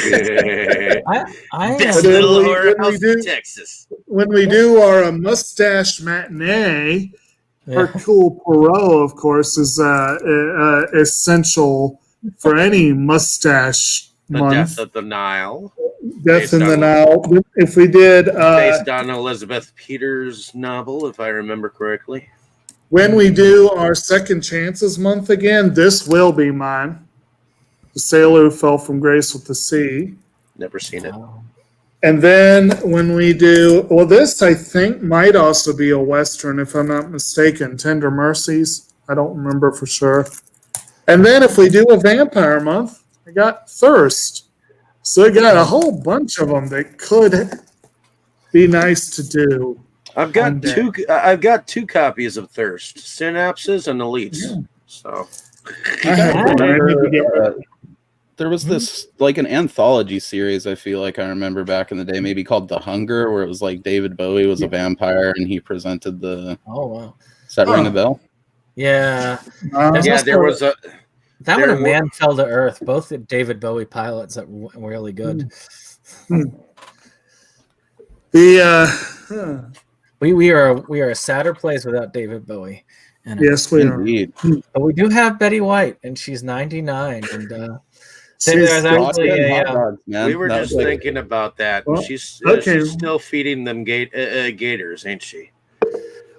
little horror house in Texas. When we do our mustache matinee, Hercule Poirot, of course, is essential for any mustache month. Death of the Nile. Death in the Nile. If we did... based on Elizabeth Peters' novel, if I remember correctly. When we do our Second Chances month again, this will be mine. The Sailor Who Fell from Grace with the Sea. Never seen it. And then when we do... Well, this, I think, might also be a Western, if I'm not mistaken. Tender Mercies. I don't remember for sure. And then if we do a vampire month, I got Thirst. So I got a whole bunch of them that could be nice to do. I've got two copies of Thirst, Synapses and Elites. Yeah. So there was this like an anthology series. I feel like I remember back in the day, maybe called The Hunger, where it was like David Bowie was a vampire and he presented the. Oh wow! Does that ring a bell? Yeah. There was a. That one, A Man Fell to Earth, both the David Bowie pilots that were really good. We are a sadder place without David Bowie. And yes, we are. But we do have Betty White, and she's 99. And there's actually we were just thinking about that. Well, she's still feeding them gators, ain't she?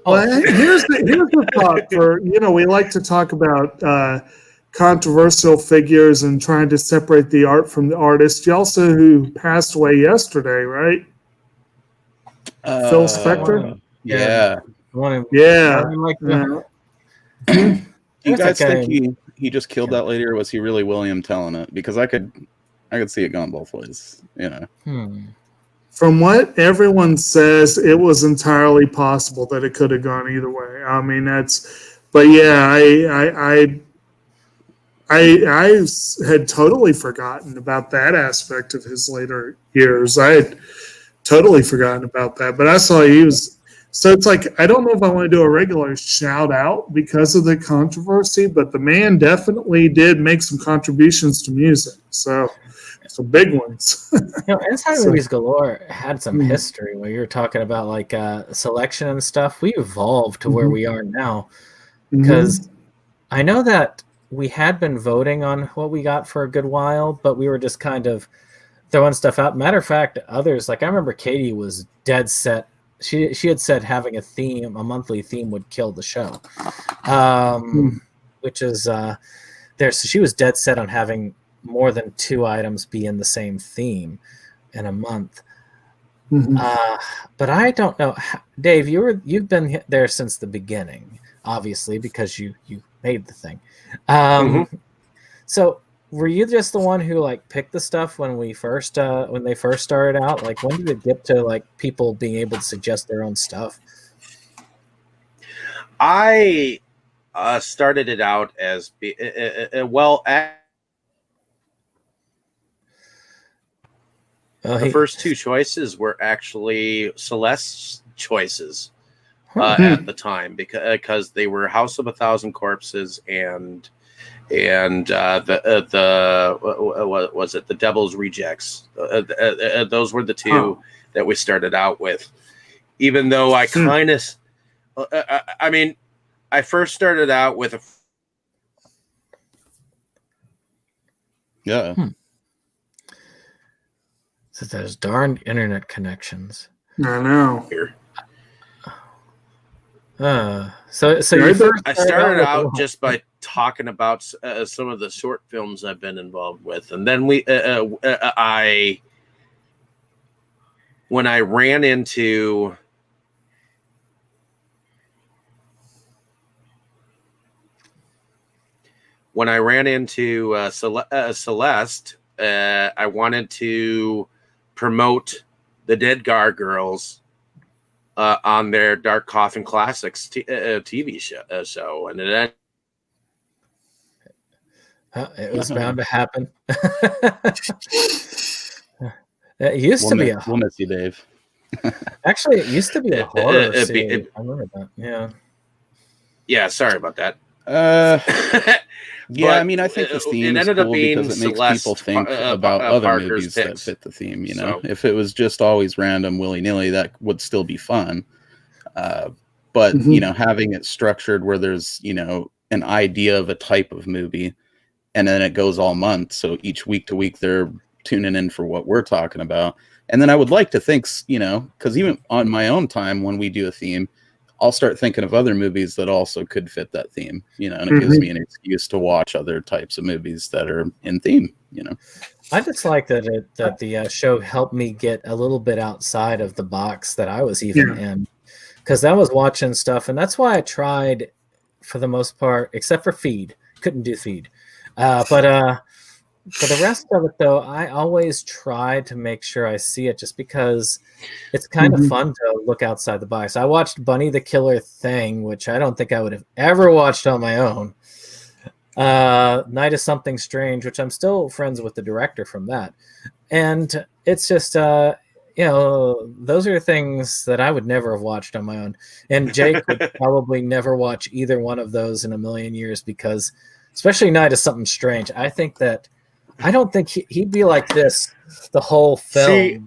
Well, here's the thought for we like to talk about controversial figures and trying to separate the art from the artist. You also who passed away yesterday, right? Phil Spector. Yeah. You guys think he just killed that lady, or was he really William telling it? Because I could see it going both ways. From what everyone says, it was entirely possible that it could have gone either way. I mean, but yeah, I had totally forgotten about that aspect of his later years. I had totally forgotten about that, but I saw he was. So it's like, I don't know if I want to do a regular shout out because of the controversy, but the man definitely did make some contributions to music. So some big ones. Anti-Movies Galore had some history where you're talking about like selection and stuff. We evolved to where we are now because I know that we had been voting on what we got for a good while, but we were just kind of throwing stuff out. Matter of fact, others, like I remember Katie was dead set. She had said having a monthly theme would kill the show, which is there. So she was dead set on having more than 2 items be in the same theme in a month. But I don't know, Dave. You've been there since the beginning, obviously, because you made the thing. So were you just the one who like picked the stuff when they first started out? Like, when did it get to like people being able to suggest their own stuff? I started it out as the first 2 choices were actually Celeste's choices at the time because they were House of a Thousand Corpses and what was it? The Devil's Rejects. Those were the 2 that we started out with. Even though I kind of, I first started out with So those darn internet connections. I know. Here. I started out just by talking about some of the short films I've been involved with, and then when I ran into Celeste, I wanted to promote the Dead Gargoyles on their Dark Coffin Classics TV show, and it was bound to happen. It used to be we'll miss you, Dave. Actually, it used to be a horror series. I remember that. Yeah. Yeah, sorry about that. Yeah, I mean, I think the theme is cool because it makes people think about other movies that fit the theme, you know? So. If it was just always random, willy-nilly, that would still be fun. But, you know, having it structured where there's, you know, an idea of a type of movie, and then it goes all month. So each week to week, they're tuning in for what we're talking about. And then I would like to think, you know, because even on my own time, when we do a theme, I'll start thinking of other movies that also could fit that theme, you know, and it gives me an excuse to watch other types of movies that are in theme, you know. I just like that the show helped me get a little bit outside of the box that I was even in, because I was watching stuff, and that's why I tried, for the most part, except for Feed, couldn't do Feed, but for the rest of it, though, I always try to make sure I see it, just because it's kind of fun to look outside the box. I watched Bunny the Killer Thing, which I don't think I would have ever watched on my own. Night of Something Strange, which I'm still friends with the director from that. And it's just, you know, those are things that I would never have watched on my own. And Jake would probably never watch either one of those in a million years, because, especially Night of Something Strange, I don't think he'd be like this the whole film. See,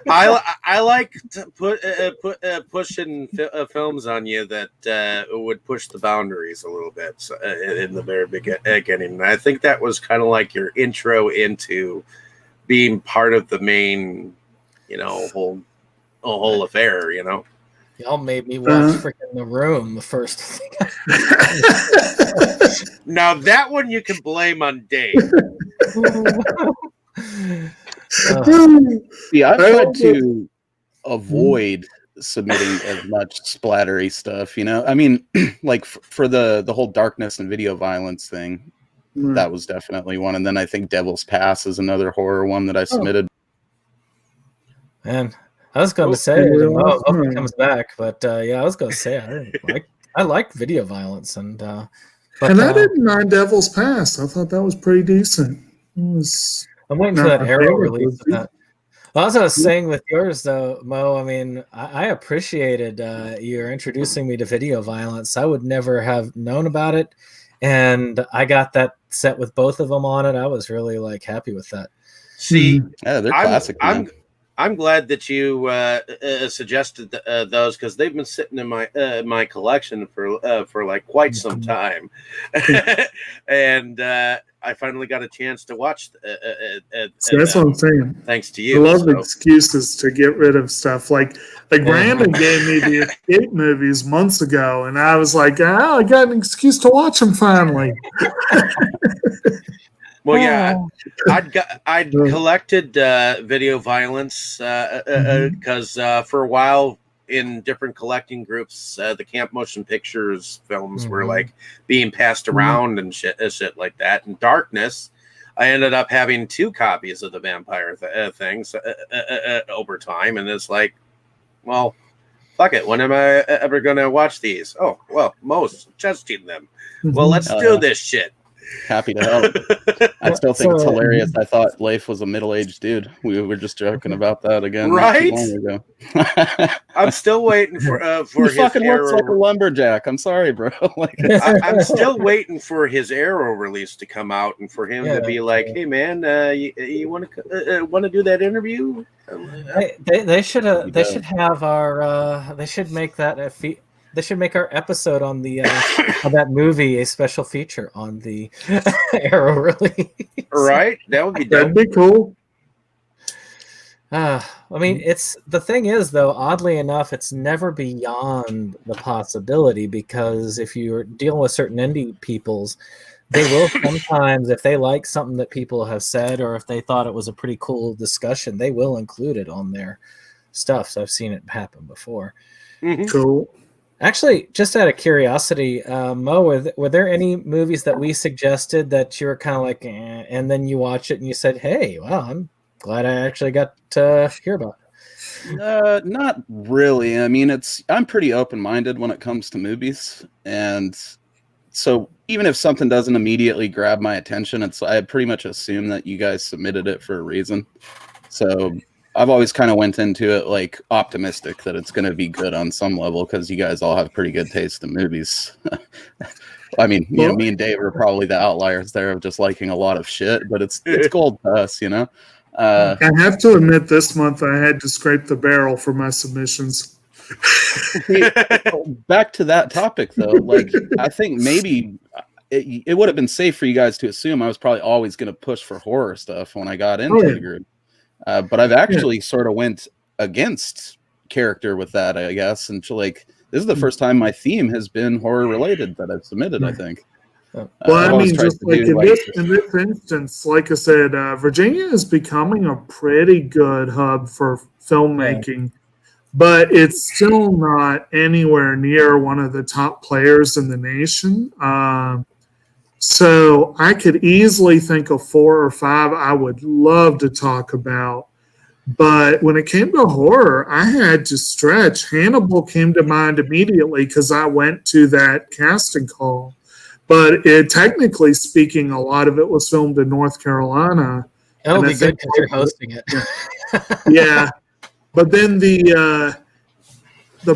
I like to pushing films on you that would push the boundaries a little bit in the very beginning. And I think that was kind of like your intro into being part of the main, you know, whole affair. You know, y'all made me watch freaking The Room the first thing. Now that one you can blame on Dave. See, I've tried to avoid submitting as much splattery stuff, you know. I mean, like for the whole darkness and video violence thing, that was definitely one. And then I think Devil's Pass is another horror one that I submitted. Man, I was going to say, I hope it comes back, but yeah, I was going to say I like video violence, and I didn't mind Devil's Pass. I thought that was pretty decent. I'm waiting for that Arrow release of that. Well, as I was saying with yours, though, Mo, I mean, I appreciated your introducing me to video violence. I would never have known about it, and I got that set with both of them on it. I was really happy with that. See, yeah, they're classic. I'm glad that you suggested those, because they've been sitting in my collection for like quite some time, and I finally got a chance to watch. So that's what I'm saying. Thanks to you. I love excuses to get rid of stuff. Like Brandon gave me the Escape movies months ago, and I was like, I got an excuse to watch them finally. Well, yeah, I'd collected video violence because for a while in different collecting groups, the Camp Motion Pictures films were like being passed around and shit like that. And Darkness, I ended up having 2 copies of the vampire things over time, and it's like, well, fuck it. When am I ever going to watch these? Oh, well, Mo's suggesting them. Well, let's do this shit. Happy to help. I still think it's hilarious. I thought Leif was a middle-aged dude. We were just joking about that again. Right? I'm still waiting for his fucking looks like a lumberjack. I'm sorry, bro. I'm still waiting for his Arrow release to come out, and for him to be like, "Hey, man, you want to do that interview?" They should have our. They should make that They should make our episode on the on that movie a special feature on the Arrow release. Right, that would be dope. That'd be cool. I mean, the thing is, though, oddly enough, it's never beyond the possibility, because if you're dealing with certain indie peoples, they will sometimes, if they like something that people have said, or if they thought it was a pretty cool discussion, they will include it on their stuff. So I've seen it happen before. Cool. Actually, just out of curiosity, Mo, were there any movies that we suggested that you were kind of like, and then you watch it and you said, hey, wow, I'm glad I actually got to hear about it? Not really. I mean, I'm pretty open-minded when it comes to movies, and so even if something doesn't immediately grab my attention, I pretty much assume that you guys submitted it for a reason. So I've always kind of went into it like optimistic that it's going to be good on some level, because you guys all have pretty good taste in movies. I mean, me and Dave are probably the outliers there of just liking a lot of shit, but it's gold to us, you know. I have to admit, this month I had to scrape the barrel for my submissions. Back to that topic, though, like I think maybe it would have been safe for you guys to assume I was probably always going to push for horror stuff when I got into the group. But I've actually sort of went against character with that, I guess. And like, this is the first time my theme has been horror related that I've submitted, I think. Well, I mean, just like in this instance, like I said, Virginia is becoming a pretty good hub for filmmaking, but it's still not anywhere near one of the top players in the nation. So I could easily think of 4 or 5 I would love to talk about. But when it came to horror, I had to stretch. Hannibal came to mind immediately because I went to that casting call. But technically speaking, a lot of it was filmed in North Carolina. That'll be good because you're hosting it. Yeah. But then the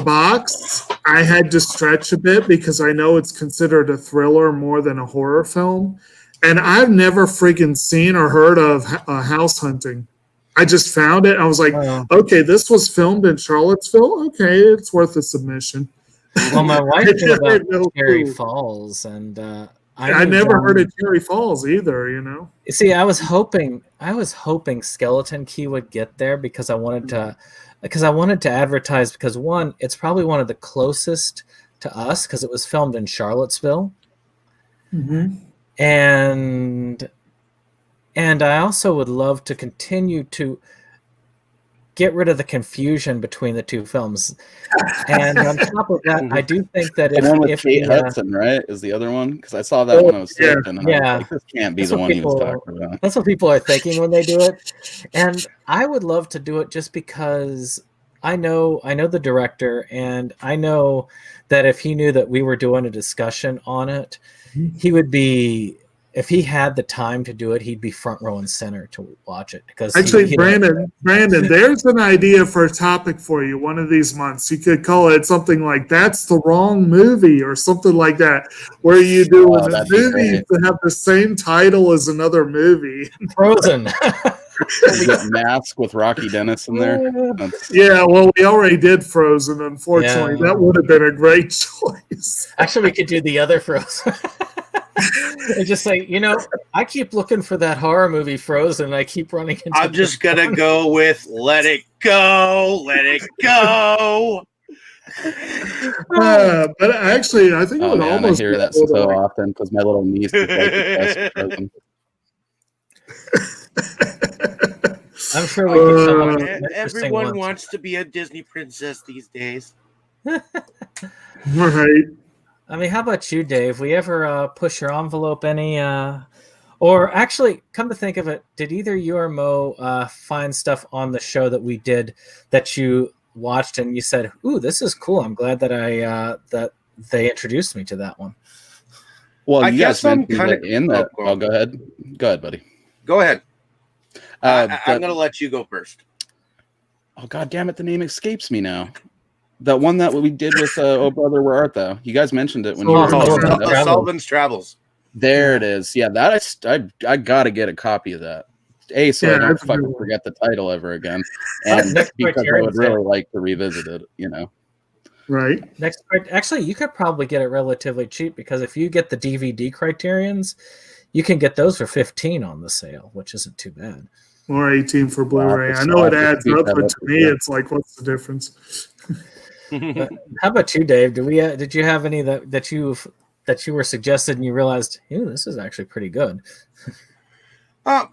box, I had to stretch a bit because I know it's considered a thriller more than a horror film. And I've never freaking seen or heard of House Hunting. I just found it. I was like, okay, this was filmed in Charlottesville. Okay, it's worth a submission. Well, my wife knew about Cherry Falls, and I never heard of Cherry Falls either. You know. See, I was hoping Skeleton Key would get there because I wanted to advertise. Because one, it's probably one of the closest to us because it was filmed in Charlottesville, and I also would love to continue to get rid of the confusion between the two films. And on top of that, I do think that if Kate Hudson, right, is the other one, because I saw that when I was searching, and I was like, this can't be the one he was talking about. That's what people are thinking when they do it. And I would love to do it just because I know the director, and I know that if he knew that we were doing a discussion on it, he would be. If he had the time to do it, he'd be front row and center to watch it. Because actually, Brandon, there's an idea for a topic for you one of these months. You could call it something like "That's the Wrong Movie" or something like that, where you do a movie to have the same title as another movie. Frozen. We got Mask with Rocky Dennis in there. Yeah, well, we already did Frozen. Unfortunately, that would have been a great choice. Actually, we could do the other Frozen. And just say, I keep looking for that horror movie Frozen, and I keep running into. I'm just gonna go with "Let It Go, Let It Go." But actually, I think it would almost. I hear that so often because my little niece is like Frozen. I'm sure we can come up with everyone wants to be a Disney princess these days. Right. I mean, how about you, Dave? We ever push your envelope any? Or actually, come to think of it, did either you or Mo find stuff on the show that we did that you watched and you said, "Ooh, this is cool. I'm glad that that they introduced me to that one." Well, you guys mentioned in that. Oh, go ahead. Go ahead, buddy. Go ahead. I'm going to let you go first. Oh, God damn it. The name escapes me now. That one that we did with Oh Brother, Where Art Thou? You guys mentioned it when you were Sullivan's Travels. There it is. Yeah, that I got to get a copy of that. So I don't fucking forget the title ever again. And because I would really like to revisit it, Right. Actually, you could probably get it relatively cheap because if you get the DVD Criterions, you can get those for $15 on the sale, which isn't too bad. Or $18 for Blu-ray. I know it adds up, but to me, it's like, what's the difference? How about you, Dave? Did you have any that you that you were suggested and you realized, "Ooh, this is actually pretty good"?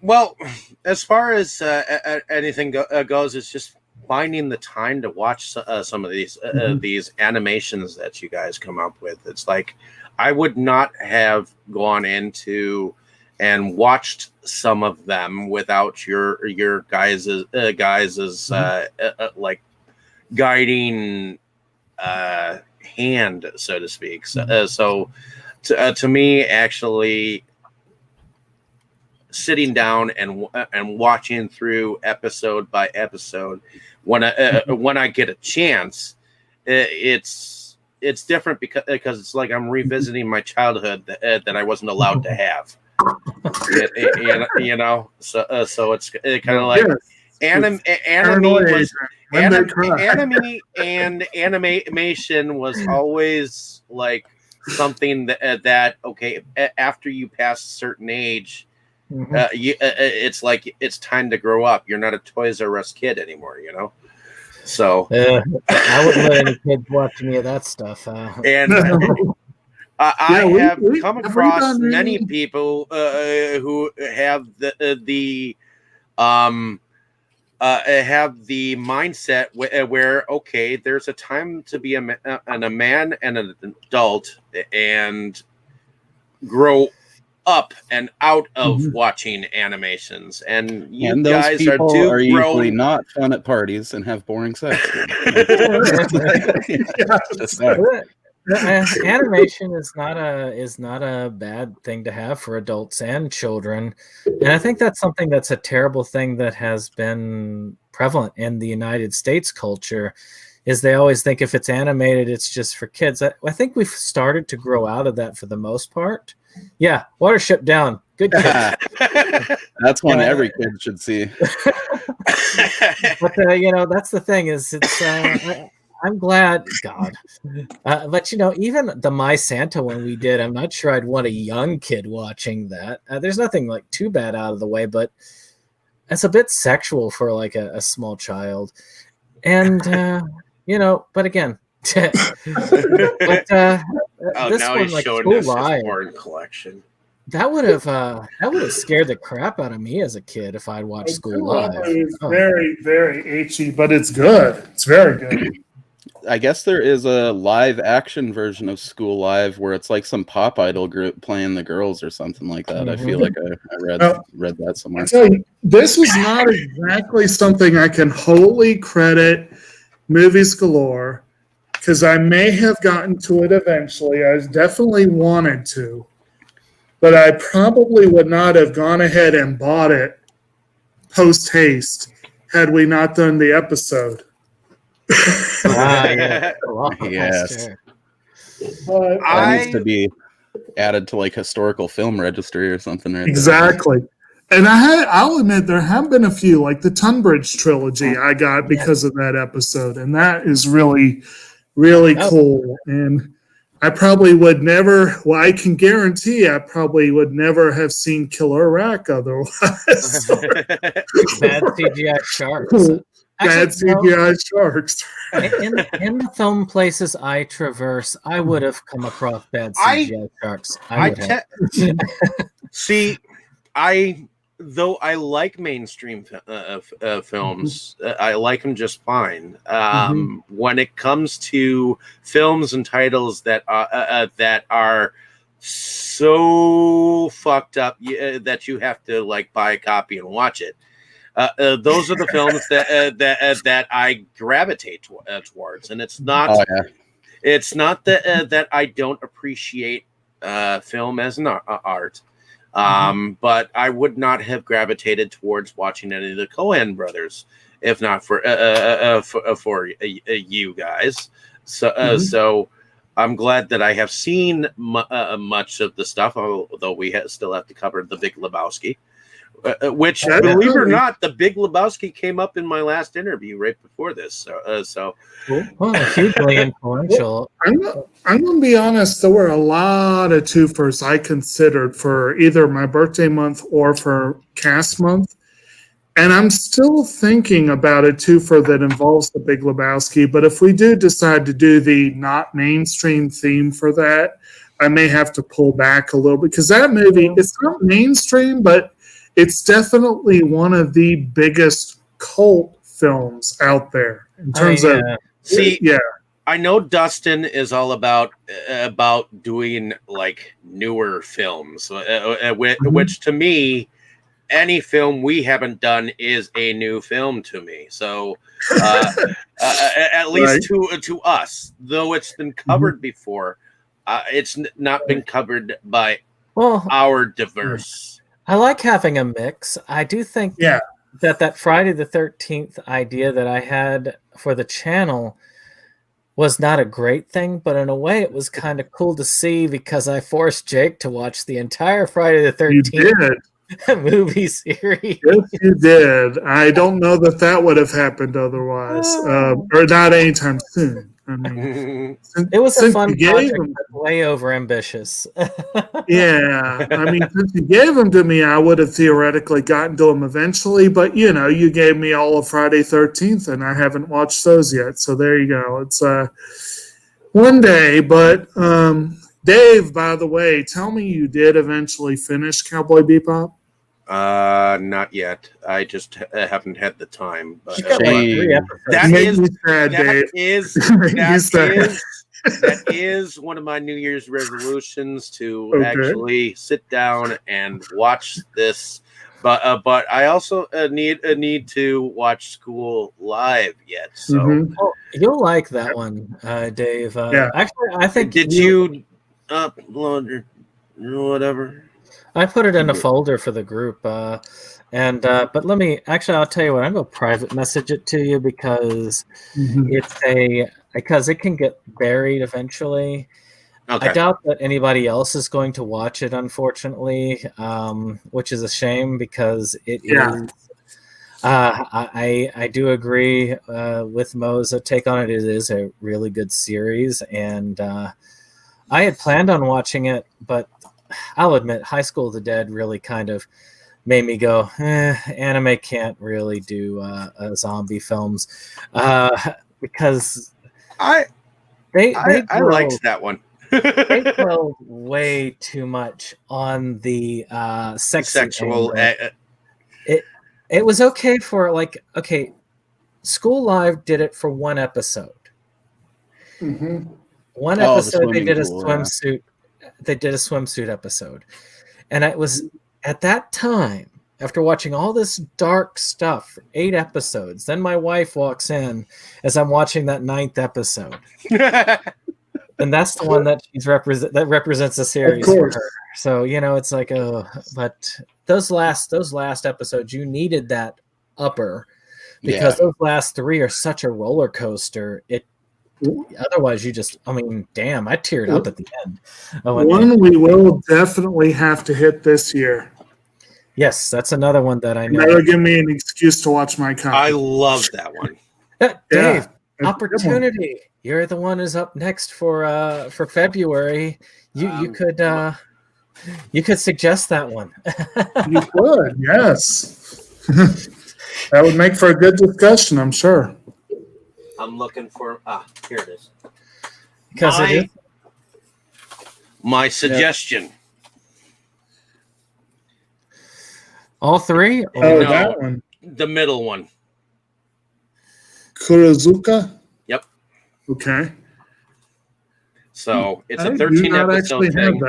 Well, as far as anything goes, it's just finding the time to watch some of these animations that you guys come up with. It's like I would not have gone into and watched some of them without your guys's like guiding hand, so to speak. So to me, actually, sitting down and watching through episode by episode when I get a chance, it's different because it's like I'm revisiting my childhood that I wasn't allowed to have. You know, so it's kind of like anime and animation was always like something that okay, after you pass a certain age, it's like it's time to grow up. You're not a Toys R Us kid anymore, you know. So I wouldn't let any kids watch any of that stuff. And I have come across many people who have the mindset where okay, there's a time to be a man and an adult and grow up and out of watching animations, and you and those guys people are usually not fun at parties and have boring sex. Animation is not a bad thing to have for adults and children, and I think that's something that's a terrible thing that has been prevalent in the United States culture. Is they always think if it's animated, it's just for kids. I think we've started to grow out of that for the most part. Yeah, Watership Down, good kid. That's one every kid should see. But that's the thing is it's. I'm glad, God. But even the My Santa one we did, I'm not sure I'd want a young kid watching that. There's nothing like too bad out of the way, but it's a bit sexual for like a small child, and But again, this now one, he's like showing School us his Live, porn collection. that would have scared the crap out of me as a kid if I'd watched School Live. It's very, very ecchi, but it's good. It's very good. I guess there is a live action version of School Live where it's like some pop idol group playing the girls or something like that. I feel like I read that somewhere. I tell you, this was not exactly something I can wholly credit Movies Galore, because I may have gotten to it eventually. I definitely wanted to, but I probably would not have gone ahead and bought it post haste had we not done the episode. Yeah. Yes. But That needs to be added to like historical film registry or something. Right exactly. And I'll admit there have been a few, like the Tunbridge trilogy I got because of that episode. And that is really, really cool. And I probably would never, well, I can guarantee I probably would never have seen Killer Iraq otherwise. Bad CGI sharks. Bad CGI sharks. In the film places I traverse, I would have come across bad CGI sharks. Though I like mainstream films, I like them just fine. When it comes to films and titles that are so fucked up that you have to like buy a copy and watch it, those are the films that I gravitate towards, and it's not it's not that I don't appreciate film as an art. But I would not have gravitated towards watching any of the Coen brothers if not for you guys. So I'm glad that I have seen much of the stuff, although we still have to cover The Big Lebowski. Which, believe it or not, The Big Lebowski came up in my last interview right before this. So hugely influential. I'm going to be honest. There were a lot of twofers I considered for either my birthday month or for cast month, and I'm still thinking about a twofer that involves The Big Lebowski. But if we do decide to do the not mainstream theme for that, I may have to pull back a little bit because that movie, it's not mainstream, but it's definitely one of the biggest cult films out there in terms of. See, I know Dustin is all about doing like newer films, which to me, any film we haven't done is a new film to me. So, at least to us, though it's been covered before, it's not been covered by our diverse. I like having a mix. I do think that Friday the 13th idea that I had for the channel was not a great thing, but in a way it was kind of cool to see because I forced Jake to watch the entire Friday the 13th movie series. Yes, you did. I don't know that would have happened otherwise, or not anytime soon. I mean, it was a fun project, but way over ambitious. Yeah, I mean, since you gave them to me, I would have theoretically gotten to them eventually. But you gave me all of Friday 13th, and I haven't watched those yet. So there you go. It's one day. But Dave, by the way, tell me you did eventually finish Cowboy Bebop. Not yet. I just haven't had the time. But that is one of my New Year's resolutions to actually sit down and watch this. But I also need to watch School Live yet. So you'll like that one, Dave. Actually, I think did you upload or whatever? I put it in a folder for the group, but I'll tell you what, I'm gonna private message it to you because because it can get buried eventually. Okay. I doubt that anybody else is going to watch it, unfortunately, which is a shame because it is. I do agree with Mo's take on it. It is a really good series, and I had planned on watching it, but I'll admit, High School of the Dead really kind of made me go, anime can't really do zombie films because I liked that one. They go way too much on the sexual. It was okay for School Live did it for one episode. One episode they did a swimsuit. They did a swimsuit episode, and it was at that time after watching all this dark stuff for 8 episodes. Then my wife walks in as I'm watching that 9th episode, and that's the one that that represents the series for her. So it's like, but those last episodes, you needed that upper because those last 3 are such a roller coaster. Otherwise, I teared up at the end. One we will definitely have to hit this year. Yes, that's another one that I know. That'll give me an excuse to watch my copy. I love that one. Dave, Opportunity. You're the one who's up next for February. You could suggest that one. You could, yes. That would make for a good discussion, I'm sure. I'm looking for here it is. Because my suggestion. All 3? No, that one. The middle one. Kurozuka? Yep. Okay. So it's a 13 episode thing.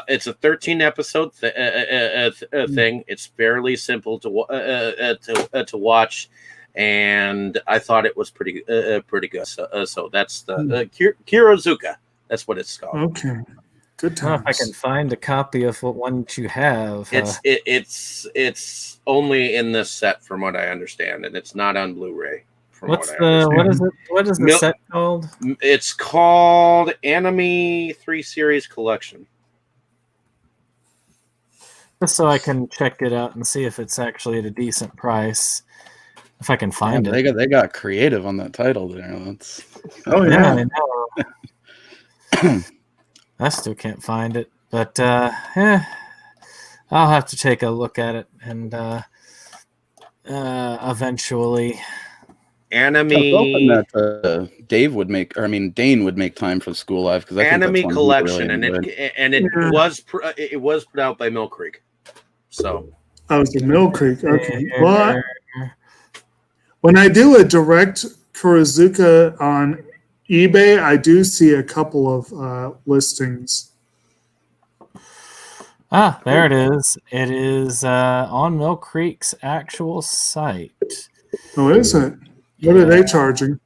It's a 13 episode thing. It's fairly simple to watch. And I thought it was pretty good. So that's the Kurozuka. That's what it's called. Okay, good times. If I can find a copy of what one you have. It's only in this set, from what I understand, and it's not on Blu-ray. What is it? What is the set called? It's called Anime 3 Series Collection. Just so I can check it out and see if it's actually at a decent price. If I can find it. They got creative on that title there. I know. I still can't find it, but I'll have to take a look at it and eventually. Anime that Dane would make time for School Live because I think Anime that's one Collection, really and it was put out by Mill Creek. So I was in Mill Creek. Okay, but when I do a direct Kurozuka on eBay, I do see a couple of listings. Ah, there it is. It is on Mill Creek's actual site. Oh, is it? What are they charging?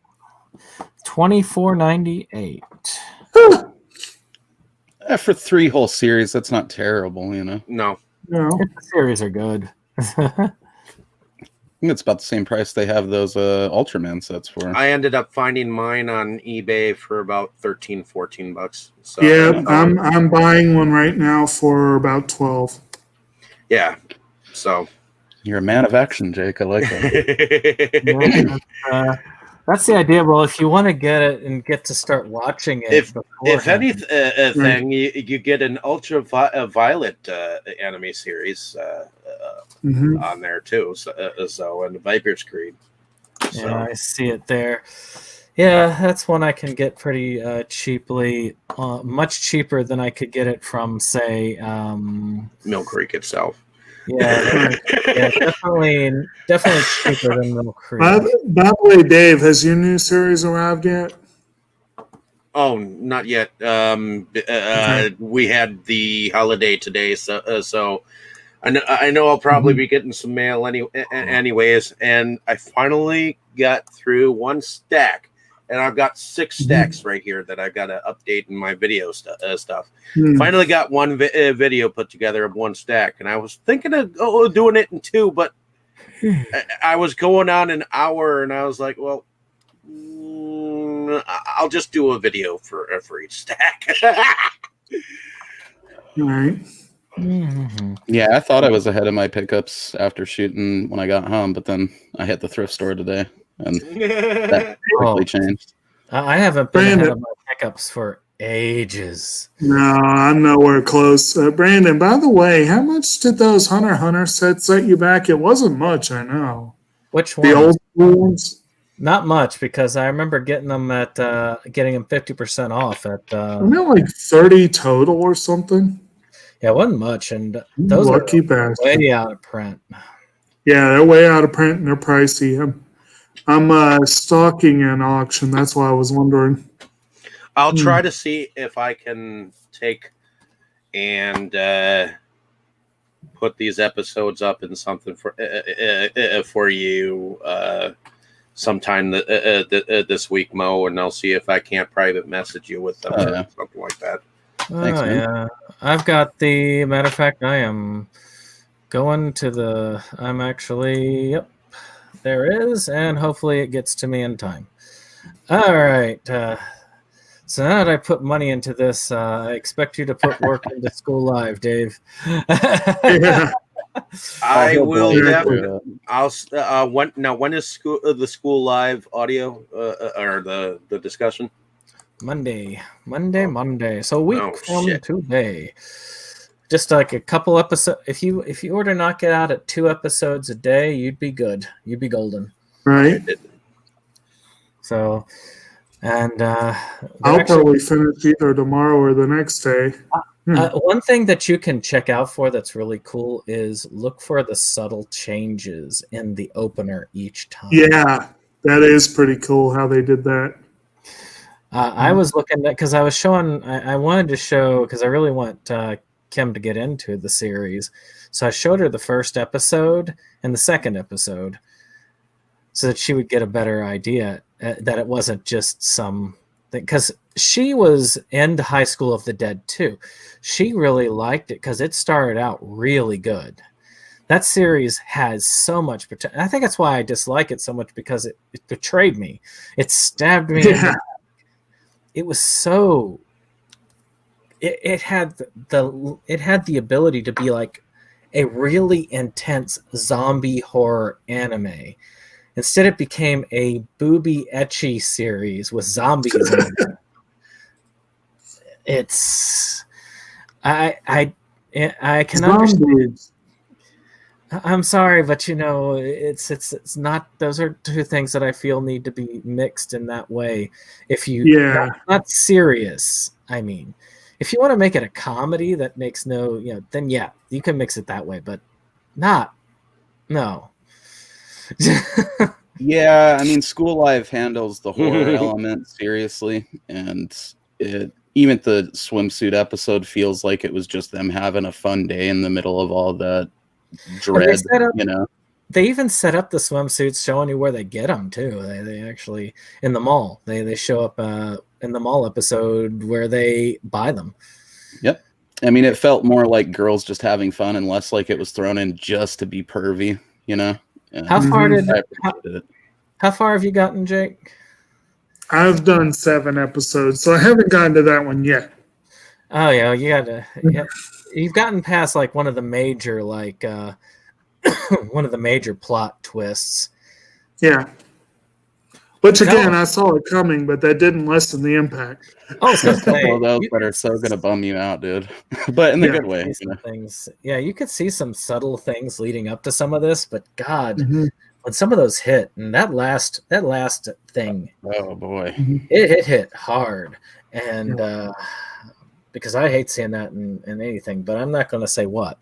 $24.98. For 3 whole series, that's not terrible, you know. no. The series are good. I think it's about the same price they have those Ultraman sets for. I ended up finding mine on eBay for about $13-14. So Yeah, I'm buying one right now for about 12. yeah. So You're a man of action, Jake. I like that. That's the idea. Well, if you want to get it and get to start watching it, if anything, you get an ultraviolet anime series on there too. So and the Viper's Creed. So. Yeah, I see it there. Yeah, that's one I can get pretty cheaply, much cheaper than I could get it from, say, Mill Creek itself. Yeah, definitely cheaper than Mill Creek. By the way, Dave, has your new series arrived yet? Oh, not yet. We had the holiday today, so I know I'll probably be getting some mail anyways. And I finally got through one stack, and I've got 6 stacks right here that I've got to update in my video stuff. Finally got one video put together of one stack, and I was thinking of doing it in 2, but I was going on an hour, and I was like, well, I'll just do a video for each stack. All right. Yeah, I thought I was ahead of my pickups after shooting when I got home, but then I hit the thrift store today, and that quickly changed. I haven't been ahead of my pickups for ages. No, I'm nowhere close. Brandon, by the way, how much did those Hunter x Hunter sets set you back? It wasn't much, I know. Which ones? The old ones? Not much, because I remember getting them 50% off at. Isn't it like 30 total or something? Yeah, it wasn't much, and those are way out of print. Yeah, they're way out of print and they're pricey. I'm stalking an auction. That's why I was wondering. I'll try to see if I can take and put these episodes up in something for you sometime this week, Mo, and I'll see if I can't private message you with them or something like that. Thanks, man. Yeah, I've got the matter of fact. I am going to I'm actually there is, and hopefully it gets to me in time. All right. So now that I put money into this, I expect you to put work into School Live, Dave. Yeah. I will definitely. When is the School Live audio or the discussion? Monday. So a week from today. Just like a couple episodes. If you were to knock it out at 2 episodes a day, you'd be good. You'd be golden. Right. So, and I'll probably finish either tomorrow or the next day. One thing that you can check out for that's really cool is look for the subtle changes in the opener each time. Yeah, that is pretty cool how they did that. I was looking at, because I was showing, I wanted to show, because I really want Kim to get into the series. So I showed her the first episode and the second episode so that she would get a better idea that it wasn't just some thing. Because she was into High School of the Dead too. She really liked it because it started out really good. That series has so much potential. I think that's why I dislike it so much, because it betrayed me. It stabbed me. Yeah. It was so. It had the ability to be like a really intense zombie horror anime. Instead, it became a booby ecchi series with zombies in it. It's I cannot understand. I'm sorry, but it's not. Those are two things that I feel need to be mixed in that way. If you, not serious. I mean, if you want to make it a comedy that makes no, then yeah, you can mix it that way. But not, no. Yeah, I mean, School Life handles the horror element seriously, and even the swimsuit episode feels like it was just them having a fun day in the middle of all that dread. They even set up the swimsuits, showing you where they get them too. They actually in the mall. They show up in the mall episode where they buy them. Yep. I mean, it felt more like girls just having fun and less like it was thrown in just to be pervy. How far have you gotten, Jake? I've done 7 episodes, so I haven't gotten to that one yet. Oh yeah, you've gotten past like one of the major one of the major plot twists. Yeah. Which again, I saw it coming, but that didn't lessen the impact. Oh, so a couple of those that are so gonna bum you out, dude. But in the good way. Things. Yeah, you could see some subtle things leading up to some of this, but God, when some of those hit, and that last thing, oh boy, it hit hard, and because I hate seeing that in anything, but I'm not going to say what.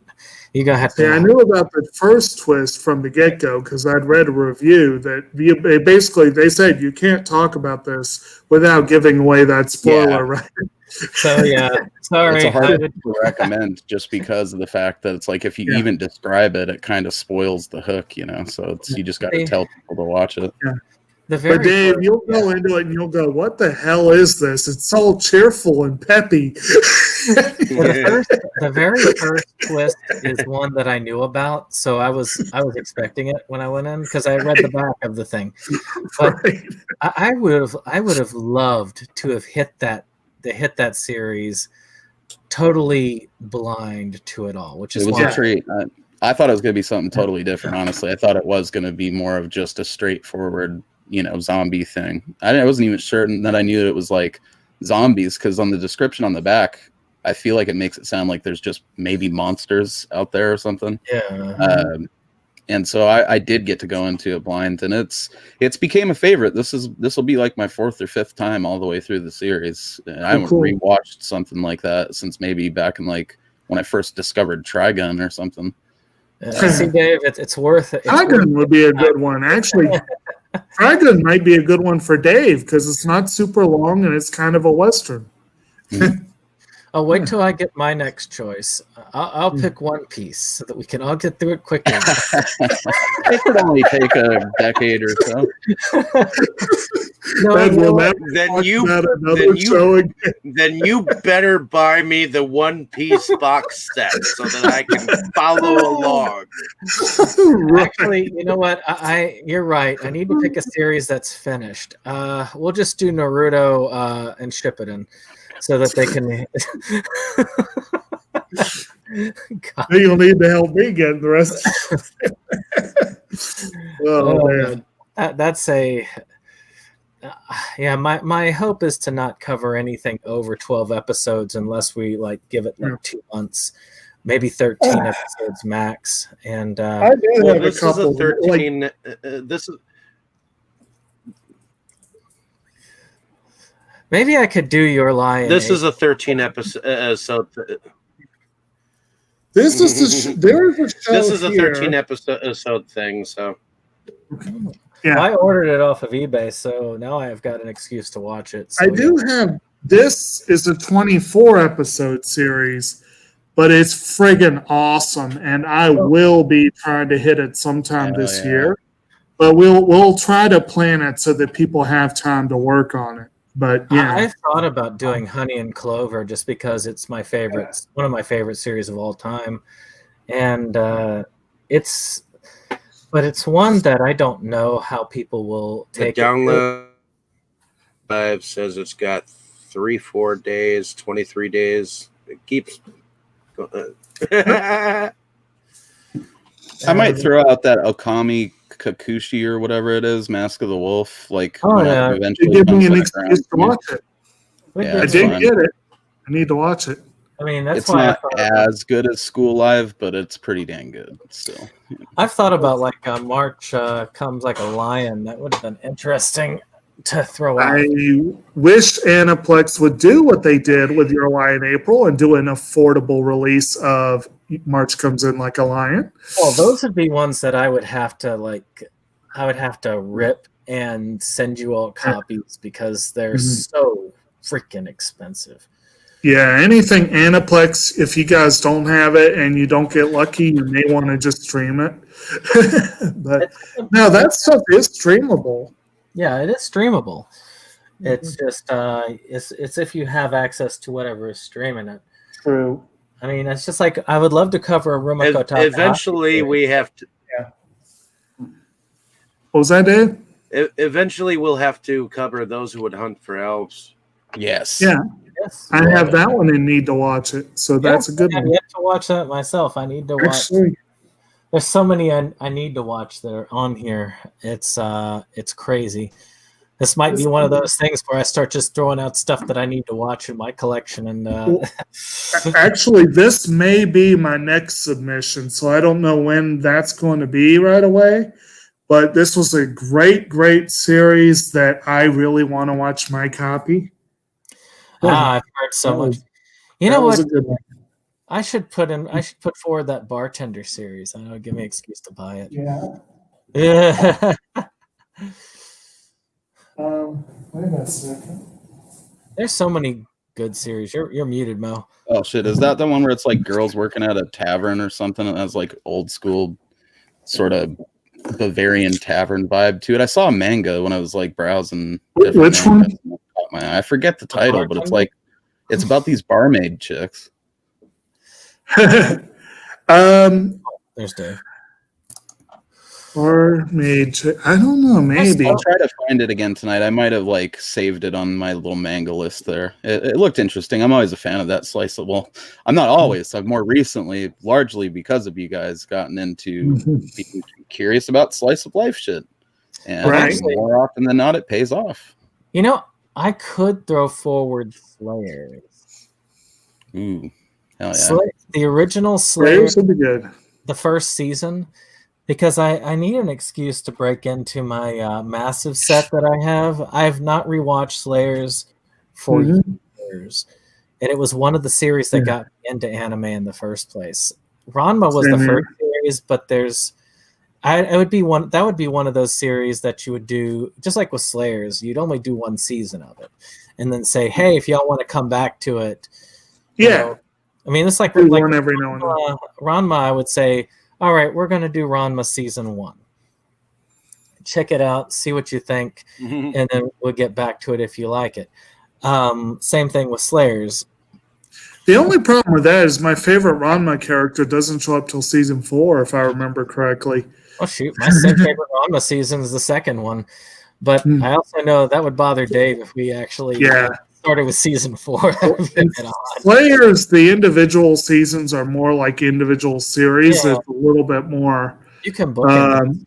You're gonna have to. Yeah, I knew about the first twist from the get-go because I'd read a review that they said you can't talk about this without giving away that spoiler, right? So yeah, sorry. It's a hard to recommend just because of the fact that it's like if you even describe it, it kind of spoils the hook, So you just got to tell people to watch it. Yeah. But Dave, you'll go into it and you'll go, "What the hell is this? It's all cheerful and peppy." The very first twist is one that I knew about, so I was expecting it when I went in because I read the back of the thing. But I would have loved to have hit that series totally blind to it all, which is it was a treat. I thought it was going to be something totally different. Honestly, I thought it was going to be more of just a straightforward, zombie thing. I wasn't even certain that I knew that it was like zombies because on the description on the back, I feel like it makes it sound like there's just maybe monsters out there or something. Yeah. And so I did get to go into it blind, and it's became a favorite. This will be like my 4th or 5th time all the way through the series. I haven't rewatched something like that since maybe back in like when I first discovered Trigun or something. See, Dave, it's worth it. Trigun would be a good one, actually. Trigun might be a good one for Dave because it's not super long and it's kind of a western. I'll wait till I get my next choice. I'll pick One Piece so that we can all get through it quickly. It could only take a decade or so. Then you better buy me the One Piece box set so that I can follow along. Actually, you know what? You're right. I need to pick a series that's finished. We'll just do Naruto and Shippuden. So that they can. You'll need to help me get the rest. Man, that's a. My hope is to not cover anything over 12 episodes unless we give it 2 months, maybe 13 episodes max. And I do have a couple. Is a 13. This is. Maybe I could do Your Lie. This is a 13 episode. So this is there is a show. This is a 13 episode thing. So yeah, I ordered it off of eBay, so now I have got an excuse to watch it. So I do have. This is a 24 episode series, but it's friggin' awesome, and I will be trying to hit it sometime this year. But we'll try to plan it so that people have time to work on it. But yeah, I thought about doing Honey and Clover just because it's my favorite, one of my favorite series of all time, and it's one that I don't know how people will take. The download 5 says it's got 3-4 days, 23 days. It keeps going. I might throw out that Okami Kakushi or whatever it is, Mask of the Wolf. Eventually give me an excuse to watch it. I did get it. I need to watch it. I mean, that's It's why not as good as School Live, but it's pretty dang good still. I've thought about like March comes like a lion. That would have been interesting to throw out. I wish Aniplex would do what they did with Your Lie in April and do an affordable release of March Comes In Like a Lion. Well, those would be ones that I would have to rip and send you all copies because they're so freaking expensive. Yeah, anything Aniplex, if you guys don't have it and you don't get lucky, you may want to just stream it. But no, that stuff is streamable. Yeah, it is streamable. It's just it's if you have access to whatever is streaming it. True. I mean, it's just like I would love to cover Rumiko Takahashi. Eventually, we have to. Yeah. What was that, Dave? Eventually, we'll have to cover Those Who Would Hunt for Elves. Yes. Yeah. Yes. I have that one and need to watch it. So that's a good one. I have yet to watch that myself. I need to watch. Actually, there's so many I need to watch that are on here. It's crazy. This might be one of those things where I start just throwing out stuff that I need to watch in my collection. And actually, this may be my next submission, so I don't know when that's going to be right away. But this was a great, great series that I really want to watch my copy. I've heard so much. You know what? I should put forward that bartender series. I know, give me an excuse to buy it. Yeah. Wait a second. There's so many good series. You're muted, Mo. Oh shit! Is that the one where it's like girls working at a tavern or something? And has like old school sort of Bavarian tavern vibe to it. I saw a manga when I was like browsing. Which one? I forget the title, but it's about these barmaid chicks. There's Dave. Barmaid chick. I don't know. Maybe I'll try to find it again tonight. I might have like saved it on my little manga list there. It looked interesting. I'm always a fan of that slice of. Well, I'm not always. I've more recently, largely because of you guys, gotten into being curious about slice of life shit, and more often than not, it pays off. You know, I could throw forward Slayers. Ooh, hell yeah! The original Slayers would be good. The first season, because I need an excuse to break into my massive set that I have. I have not rewatched Slayers for years, and it was one of the series that got me into anime in the first place. Ranma was the first series, but that would be one of those series that you would do just like with Slayers. You'd only do one season of it, and then say, "Hey, if y'all want to come back to it." Yeah, you know, I mean, it's like one every now and then. Ranma, I would say, all right, we're going to do Ranma season 1. Check it out, see what you think, and then we'll get back to it if you like it. Same thing with Slayers. The only problem with that is my favorite Ranma character doesn't show up till season 4, if I remember correctly. Oh, shoot. My favorite Ranma season is the second one. But I also know that would bother Dave if we actually started with season 4. Slayers, the individual seasons are more like individual series. Yeah. It's a little bit more. You can book it.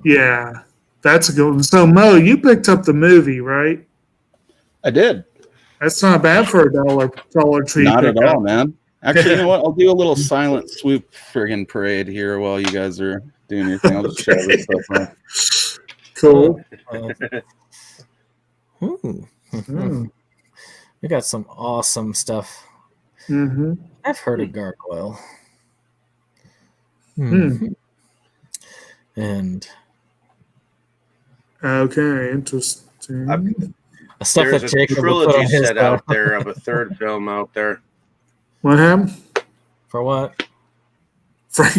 Yeah, that's a good one. So, Mo, you picked up the movie, right? I did. That's not bad for a Dollar Tree. Not at all, man. Actually, you know what? I'll do a little silent swoop friggin' parade here while you guys are doing your thing. I'll just share this stuff around. Cool. We got some awesome stuff. I've heard of Gargoyle. And okay, interesting. Stuff There's that a Jacob trilogy set out there of a third film out there. What happened? For what? Frank.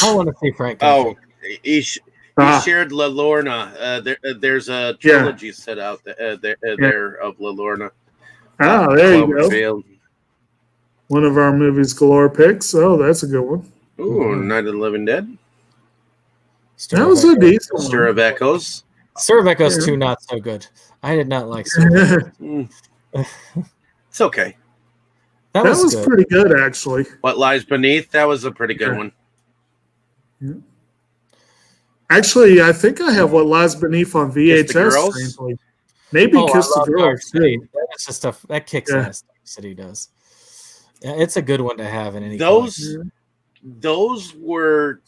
I want to see Frank. Oh, he shared La Lorna. There's a trilogy set out there of La Lorna. Oh, there you go. One of our movies galore picks. Oh, that's a good one. Ooh, Night of the Living Dead. That was a decent one. Stir of Echoes. Stir of Echoes 2, not so good. I did not like Stir of It's okay. That was pretty good, actually. What Lies Beneath? That was a pretty good one. Yeah. Actually, I think I have What Lies Beneath on VHS. Maybe Kiss the Girls. That's just that kicks ass. City does. Yeah, it's a good one to have in any. Those were.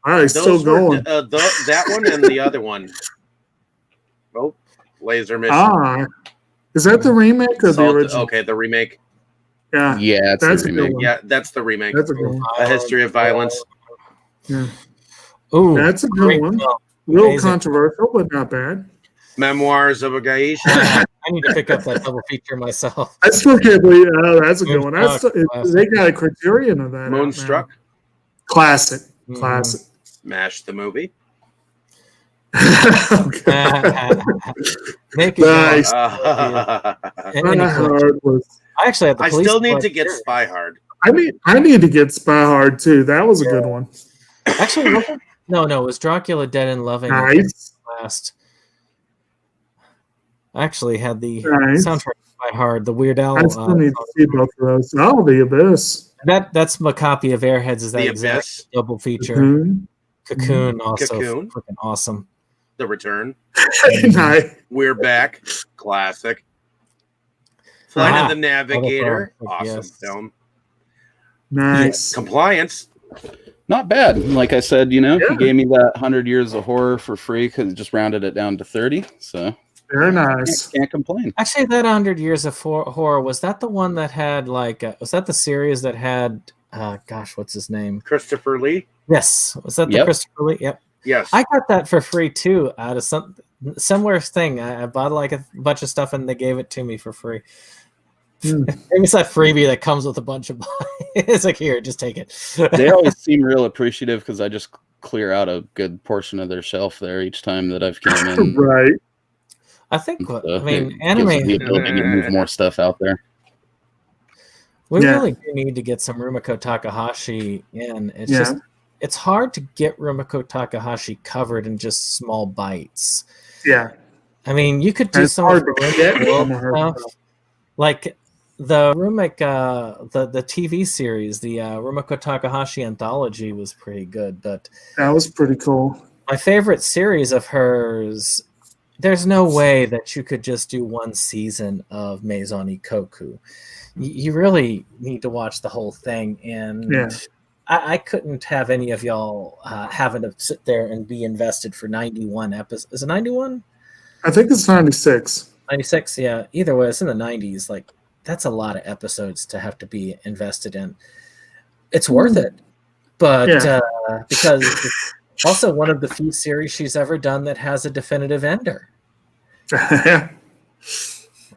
All right, still going. That one and the other one. Oh, Laser Mission. Is that the remake or the original? Okay, the remake. Yeah, that's the remake. Yeah, that's the remake. That's a good one. A History of Violence. Yeah. Ooh, that's a good one. Real controversial, but not bad. Memoirs of a Geisha. I need to pick up that double feature myself. I still can't believe that's a good one. They got a criterion of that. Moonstruck. Classic. MASH the movie. Nice. I actually have the I still need to get Spy Hard. I need to get Spy Hard too. That was a good one. Actually, no, it was Dracula Dead and Loving. Nice. Last. I actually had the soundtrack by Hard, the Weird Al. I still need to see both of those. Oh, The Abyss. That's my copy of Airheads. Is that exact double feature? Cocoon also freaking awesome. The Return. Nice. We're Back. Classic. Flight of the Navigator. Awesome film. Nice. Compliance. Not bad. Like I said, he gave me that 100 Years of Horror for free because it just rounded it down to 30. So very nice. Can't complain. Actually, that 100 Years of Horror, was that the one that had was that the series that had what's his name? Christopher Lee. Yes, was that the Christopher Lee? Yep. Yes. I got that for free too out of some similar thing. I bought like a bunch of stuff and they gave it to me for free. Maybe it's that freebie that comes with a bunch of it's like, here, just take it. They always seem real appreciative because I just clear out a good portion of their shelf there each time that I've come in. Right. I think anime the ability to move more stuff out there. We really do need to get some Rumiko Takahashi in. It's just it's hard to get Rumiko Takahashi covered in just small bites. Yeah. I mean, you could do some of the stuff, like the Rumiko, the TV series, the Rumiko Takahashi anthology was pretty good, but that was pretty cool. My favorite series of hers, there's no way that you could just do one season of Maison Ikoku. You really need to watch the whole thing, and I couldn't have any of y'all having to sit there and be invested for 91 episodes. Is it 91? I think it's 96. 96, yeah. Either way, it's in the 90s. Like, that's a lot of episodes to have to be invested in. It's worth it, but because it's also one of the few series she's ever done that has a definitive ender.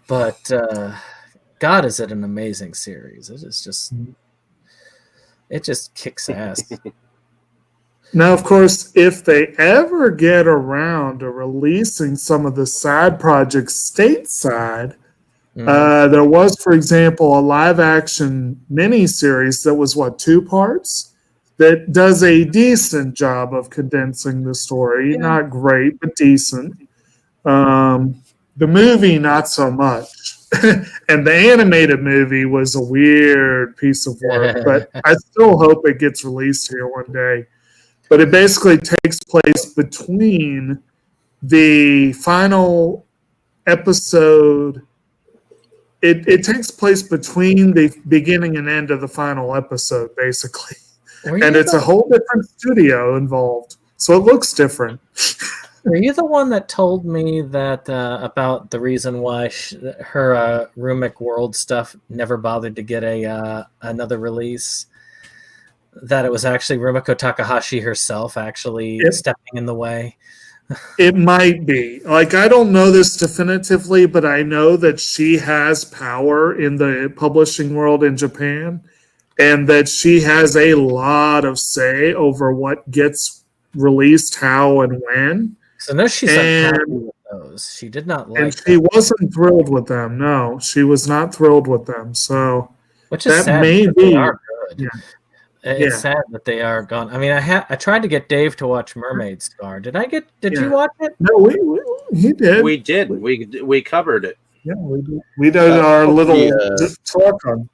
But God, is it an amazing series? It just kicks ass. Now, of course, if they ever get around to releasing some of the side projects stateside, there was, for example, a live-action miniseries that was, 2 parts? That does a decent job of condensing the story. Yeah. Not great, but decent. The movie, not so much. And the animated movie was a weird piece of work, but I still hope it gets released here one day. But it basically takes place between the final episode. It takes place between the beginning and end of the final episode, basically. And it's a whole different studio involved. So it looks different. Are you the one that told me that about the reason why her Rumic World stuff never bothered to get another release? That it was actually Rumiko Takahashi herself actually stepping in the way? It might be. Like, I don't know this definitively, but I know that she has power in the publishing world in Japan, and that she has a lot of say over what gets released, how, and when. So no, she's unhappy with those. She did not like. And she wasn't thrilled with them. No, she was not thrilled with them. So which is that sad. may be. They are good. Yeah. It's sad that they are gone. I mean, I tried to get Dave to watch Mermaid Scar. Did you watch it? No, he did. We did. We covered it. Yeah, we did. We did our little talk on.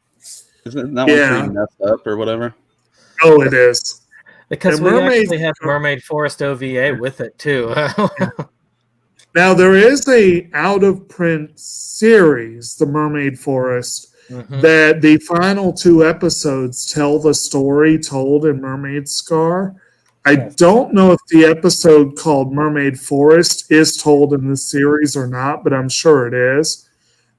Isn't that one pretty messed up or whatever? Oh, it is. Because we actually have Mermaid Forest OVA with it too. Now there is a out of print series, The Mermaid Forest, that the final 2 episodes tell the story told in Mermaid Scar. I don't know if the episode called Mermaid Forest is told in the series or not, but I'm sure it is.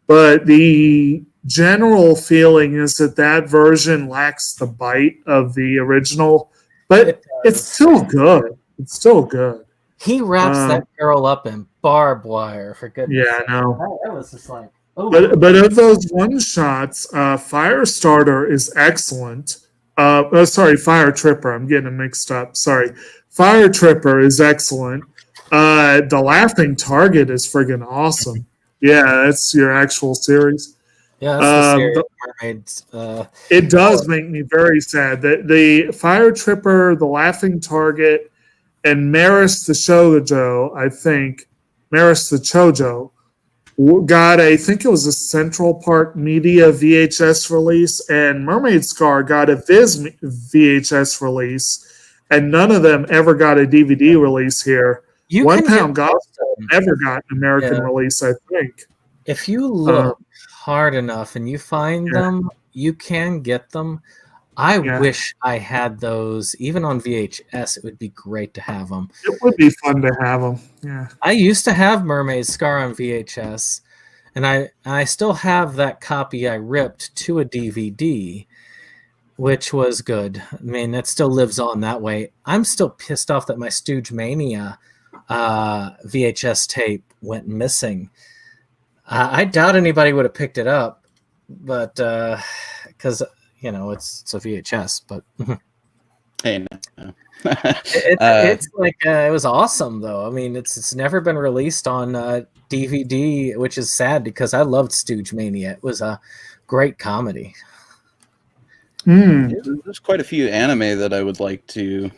But the general feeling is that version lacks the bite of the original, but it's still good. It's still good. He wraps that girl up in barbed wire, for goodness sake. Yeah, I know. That was just like, oh. But of those one-shots, Firestarter is excellent. Sorry, Fire Tripper. I'm getting them mixed up. Sorry. Fire Tripper is excellent. The Laughing Target is friggin' awesome. Yeah, that's your actual series. Yeah, that's the series Mermaids. It does make me very sad that the Fire Tripper, the Laughing Target, and Maris the Shoujo, Maris the Chojo, got I think it was a Central Park Media VHS release, and Mermaid Scar got a Viz VHS release, and none of them ever got a DVD release here. 1 Pound Gospel never got an American release, I think. If you look hard enough and you find them, you can get them. I wish I had those, even on VHS. It would be great to have them. It would be fun to have them. Yeah. I used to have Mermaid Scar on VHS, and I still have that copy I ripped to a DVD, which was good. I mean, that still lives on that way. I'm still pissed off that my Stooge Mania VHS tape went missing. I doubt anybody would have picked it up, but because it's a VHS. But hey, no. it's like it was awesome though. I mean, it's never been released on DVD, which is sad because I loved Stooge Mania. It was a great comedy. There's quite a few anime that I would like to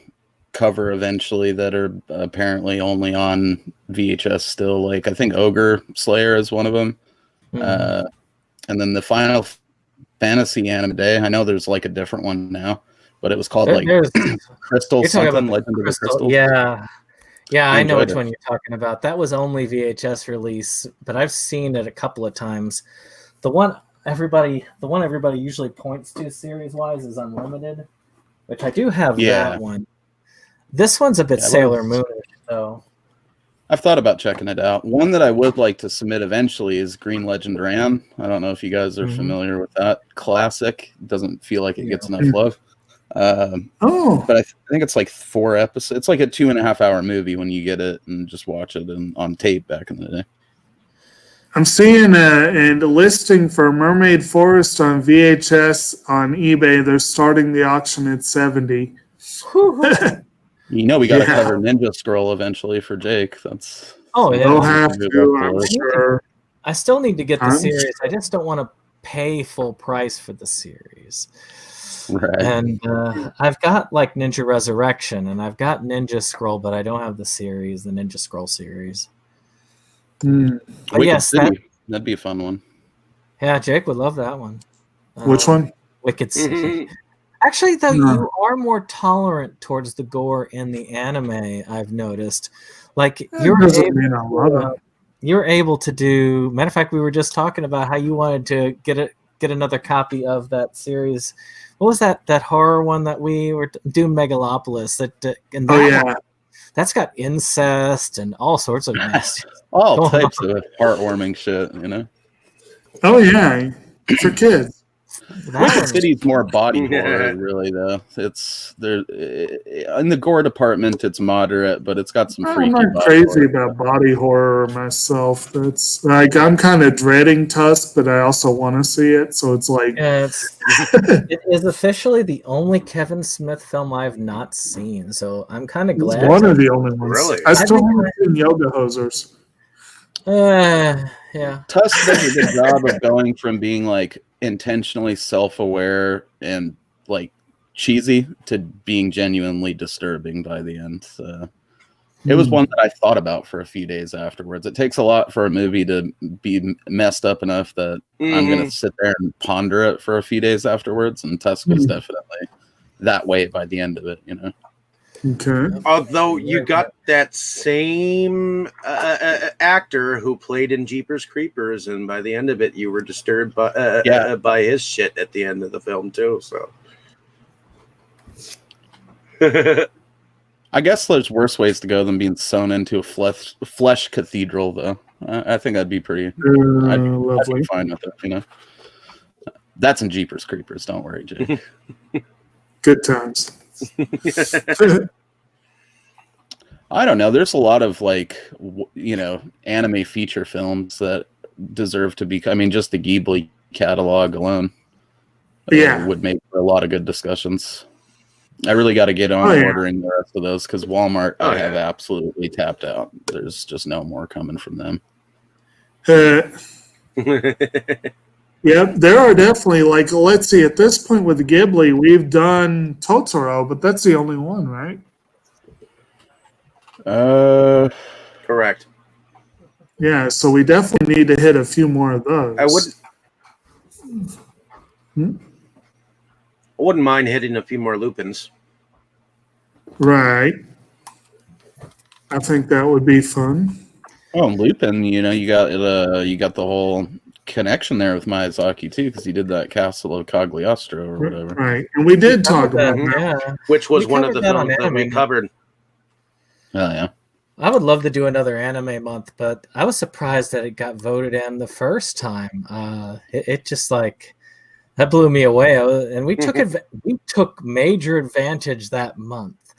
cover eventually that are apparently only on VHS still. Like I think Ogre Slayer is one of them, and then the Final Fantasy anime day. I know there's like a different one now, but it was called Crystal something, Legend of the Crystal. Yeah, I know which one you're talking about. That was only VHS release, but I've seen it a couple of times. The one everybody usually points to series wise is Unlimited, which I do have that one. This one's a bit Sailor Moonish, though. I've thought about checking it out. One that I would like to submit eventually is Green Legend Ran. I don't know if you guys are familiar with that. Classic. Doesn't feel like it gets enough love. But I think it's like 4 episodes. It's like a 2.5 hour movie when you get it and just watch it on tape back in the day. I'm seeing a listing for Mermaid Forest on VHS on eBay. They're starting the auction at $70. We got to cover Ninja Scroll eventually for Jake. That's They'll have to, I'm sure. I still need to get the series. I just don't want to pay full price for the series. Right. And I've got like Ninja Resurrection, and I've got Ninja Scroll, but I don't have the series, the Ninja Scroll series. But yes, that'd be a fun one. Yeah, Jake would love that one. Which one? Wicked City. Actually, though, you are more tolerant towards the gore in the anime, I've noticed. Like, you're able to do... Matter of fact, we were just talking about how you wanted to get another copy of that series. What was that horror one that we were... Doom Megalopolis. That's got incest and all sorts of nasty... all types of heartwarming shit, Oh, yeah. For kids. Wicked City's more body horror, really. Though it's there in the gore department, it's moderate, but it's got some freaky. I'm not crazy about body horror myself. That's like I'm kind of dreading Tusk, but I also want to see it. So it's like it is officially the only Kevin Smith film I've not seen. So I'm kind of glad. It's one of the only ones. Really, I still haven't seen Yoga Hosers. Yeah. Tusk does a good job of going from being like intentionally self-aware and like cheesy to being genuinely disturbing by the end. It was one that I thought about for a few days afterwards. It takes a lot for a movie to be messed up enough that I'm going to sit there and ponder it for a few days afterwards. And Tusk was definitely that way by the end of it, Okay. Although you got that same actor who played in Jeepers Creepers, and by the end of it, you were disturbed by his shit at the end of the film too. So, I guess there's worse ways to go than being sewn into a flesh cathedral, though. I think I'd be pretty. I'd be fine with it, you know. That's in Jeepers Creepers. Don't worry, Jake. Good times. I don't know. There's a lot of anime feature films that deserve to be. I mean, just the Ghibli catalog alone, would make for a lot of good discussions. I really got to get on ordering the rest of those because Walmart, I have absolutely tapped out. There's just no more coming from them. Yeah, there are definitely, let's see, at this point with Ghibli, we've done Totoro, but that's the only one, right? Correct. Yeah, so we definitely need to hit a few more of those. I wouldn't mind hitting a few more Lupins. Right. I think that would be fun. Oh, Lupin, you got the whole connection there with Miyazaki too, because he did that Castle of Cagliostro or whatever. Right, and we did talk about that, which was one of the films that we covered. Oh yeah, I would love to do another anime month, but I was surprised that it got voted in the first time. It just that blew me away, and we took major advantage that month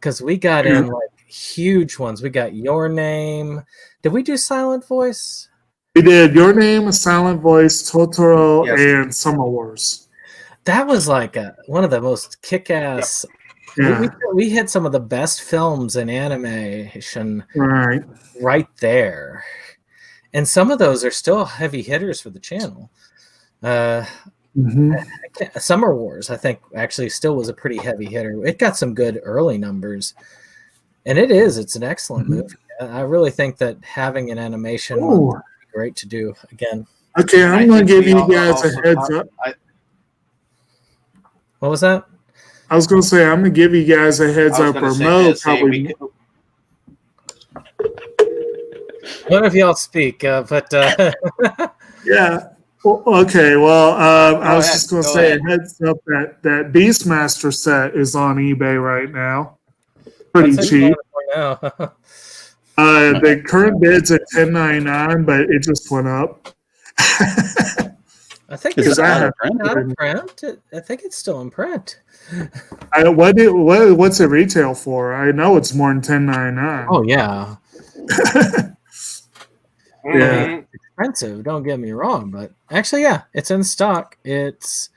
because we got in huge ones. We got Your Name. Did we do Silent Voice? We did Your Name, Silent Voice, Totoro, and Summer Wars. That was one of the most kick-ass. Yeah. We hit some of the best films in animation right there. And some of those are still heavy hitters for the channel. Summer Wars, I think, actually still was a pretty heavy hitter. It got some good early numbers. And it's an excellent movie. I really think that having an animation would be great to do again. Okay, I'm going to give you guys a heads up. What was that? I was going to say, I'm going to give you guys a heads up. Or Mo probably. One of y'all speak, but. Yeah. Okay, well, I was just going to say, heads up that Beastmaster set is on eBay right now. Pretty cheap. The current bid's at $10.99, but it just went up. I think it's out of print. I think it's still in print. What's it retail for? I know it's more than $10.99. Oh yeah. Yeah. It's expensive, don't get me wrong, but actually, it's in stock. It's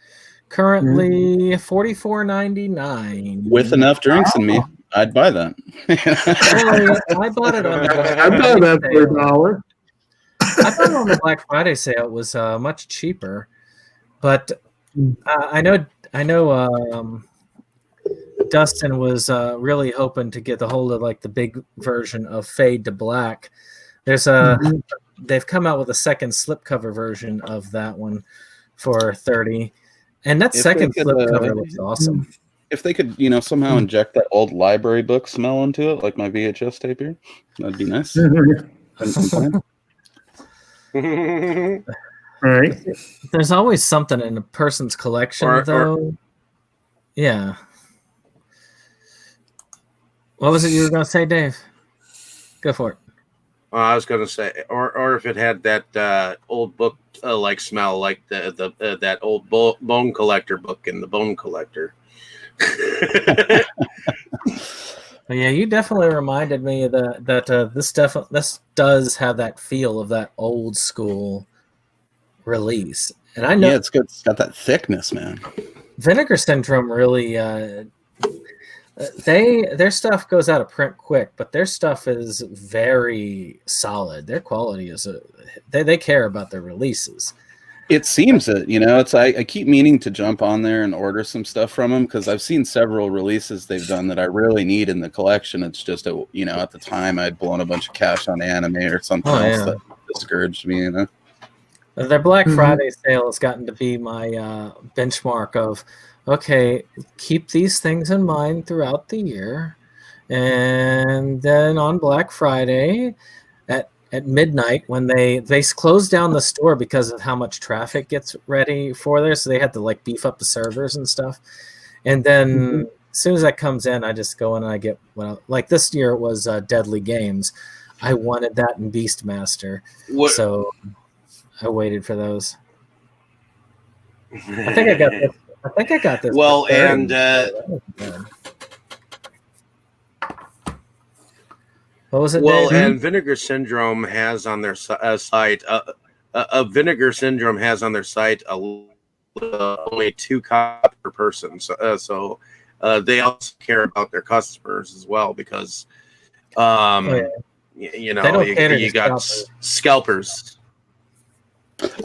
currently $44.99. With enough drinks in me, I'd buy that. I bought it on I bought that for $1. I thought on the Black Friday sale it was much cheaper, but I know Dustin was really hoping to get the hold of the big version of Fade to Black. There's they've come out with a second slipcover version of that one for $30, and that second slipcover looks awesome. If they could, somehow inject that old library book smell into it, like my VHS tape here, that'd be nice. Right. There's always something in a person's collection, though. Yeah. What was it you were going to say, Dave? Go for it. I was going to say, or if it had that old book smell, like the that old bone collector book in the Bone Collector. Yeah, you definitely reminded me that this does have that feel of that old school release, and I know it's good. It's got that thickness, man. Vinegar Syndrome really their stuff goes out of print quick, but their stuff is very solid. Their quality is they care about their releases. It seems that, it's I keep meaning to jump on there and order some stuff from them because I've seen several releases they've done that I really need in the collection. It's just at the time I'd blown a bunch of cash on anime or something else that discouraged me. Their Black Friday sale has gotten to be my benchmark of, okay, keep these things in mind throughout the year. And then on Black Friday at midnight, when they closed down the store because of how much traffic gets ready for there, so they had to like beef up the servers and stuff. And then as soon as that comes in, I just go in and I get, well, like this year it was Deadly Games. I wanted that in Beastmaster, so I waited for those. I think I got this. Well, and what was it? well, Dave? and Vinegar Syndrome has on their site. Vinegar Syndrome has on their site only 2 copies per person. So they also care about their customers as well because, you know, you got scalpers.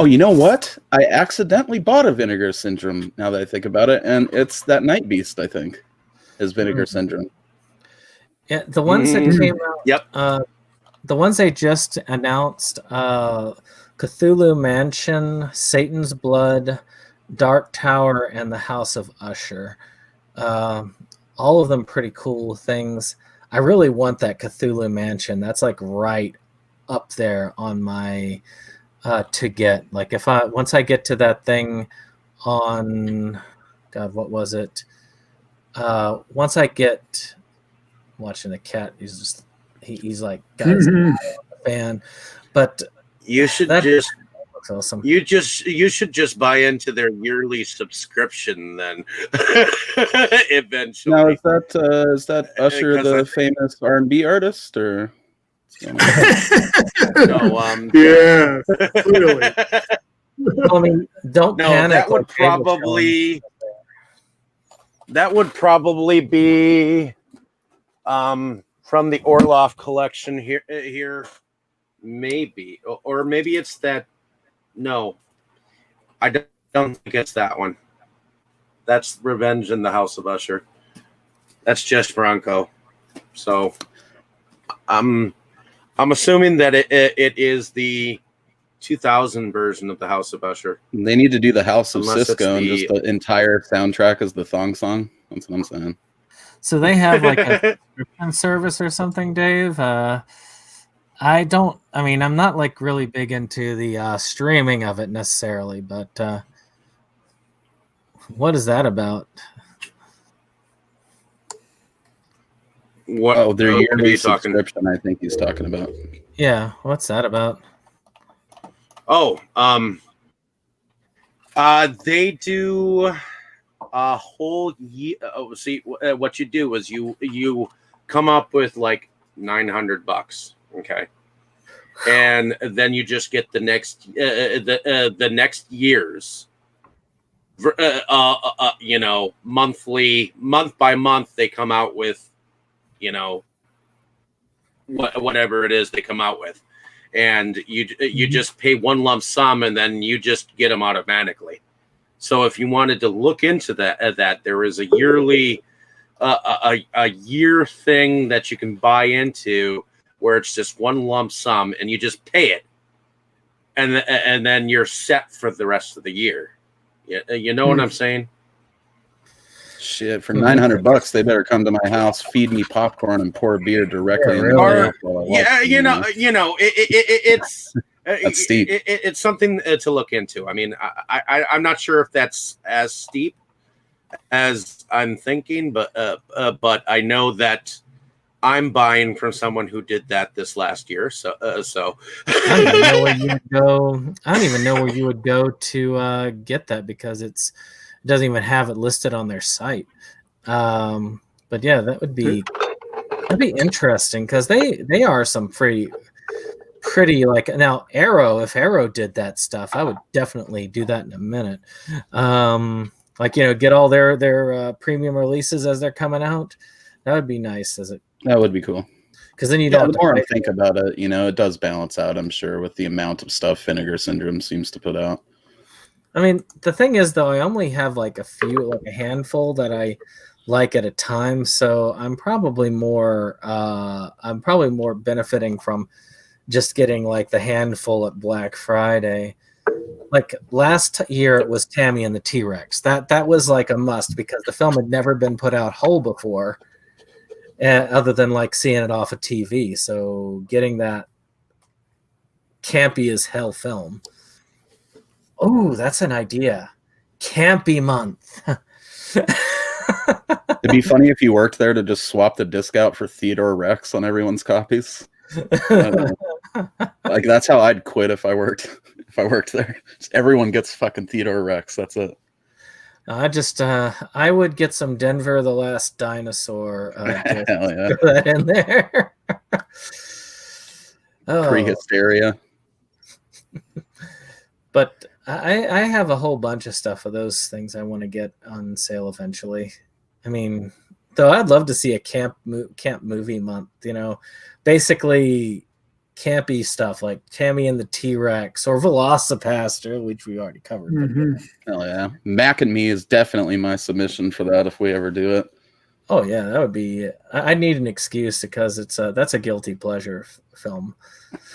Oh, you know what? I accidentally bought a Vinegar Syndrome now that I think about it, and it's that Night Beast, I think, is Vinegar Syndrome. Yeah, the ones that came out. Yep. The ones they just announced: Cthulhu Mansion, Satan's Blood, Dark Tower, and the House of Usher. All of them pretty cool things. I really want that Cthulhu Mansion. That's like right up there on my to get. Like once I get to that thing on, God, what was it? Once I get. Watching the cat, he's like got his eye on the fan, but you should awesome. You should just buy into their yearly subscription then. Eventually. Now is that Usher the famous R&B artist or? No, yeah, clearly. I mean, don't panic. That would probably be from the Orloff collection here maybe, or maybe it's that. No, I don't think it's that one. That's Revenge in the House of Usher. That's just Bronco. So I'm assuming that it is the 2000 version of the House of Usher. They need to do the House of Unless Cisco and just the entire soundtrack as the thong song. That's what I'm saying. So they have like a subscription service or something, Dave. I'm not like really big into the streaming of it necessarily, but what is that about? What? Their yearly subscription. I think he's talking about. Yeah, what's that about? Oh, they do a whole year. Oh, see, what you do is you come up with like $900, okay, and then you just get the next the next year's, monthly, month by month they come out with, whatever it is they come out with, and you just pay one lump sum and then you just get them automatically. So if you wanted to look into that there is a yearly, a year thing that you can buy into where it's just one lump sum and you just pay it, and then you're set for the rest of the year. You know what I'm saying? Shit, for $900, they better come to my house, feed me popcorn, and pour beer directly in the mouth. It's. That's steep. It's something to look into. I mean, I'm not sure if that's as steep as I'm thinking, but I know that I'm buying from someone who did that this last year. So I don't even know where you would go. I don't even know where you would go to get that because it doesn't even have it listed on their site. But yeah, that'd be interesting because they are some pretty like, now if Arrow did that stuff, I would definitely do that in a minute. Like, get all their premium releases as they're coming out. That would be nice. That would be cool. Because then you don't. The more I think about it, it does balance out, I'm sure, with the amount of stuff Vinegar Syndrome seems to put out. I mean, the thing is, though, I only have like a handful that I like at a time. So I'm probably more benefiting from just getting like the handful at Black Friday. Like last year it was Tammy and the T-Rex. That was like a must because the film had never been put out whole before. other than like seeing it off of TV. So getting that campy as hell film. Oh, that's an idea. Campy month. It'd be funny if you worked there to just swap the disc out for Theodore Rex on everyone's copies. Like that's how I'd quit if I worked there. Just everyone gets fucking Theodore Rex. That's it. I would get some Denver the Last Dinosaur. Hell yeah. Throw that in there. Pre-hysteria. But I have a whole bunch of stuff of those things I want to get on sale eventually. I mean, though I'd love to see a camp movie month, basically campy stuff like Tammy and the T-Rex or Velocipaster, which we already covered. Mm-hmm. Hell yeah. Mac and Me is definitely my submission for that if we ever do it. Oh yeah, that would be. I need an excuse because that's a guilty pleasure film.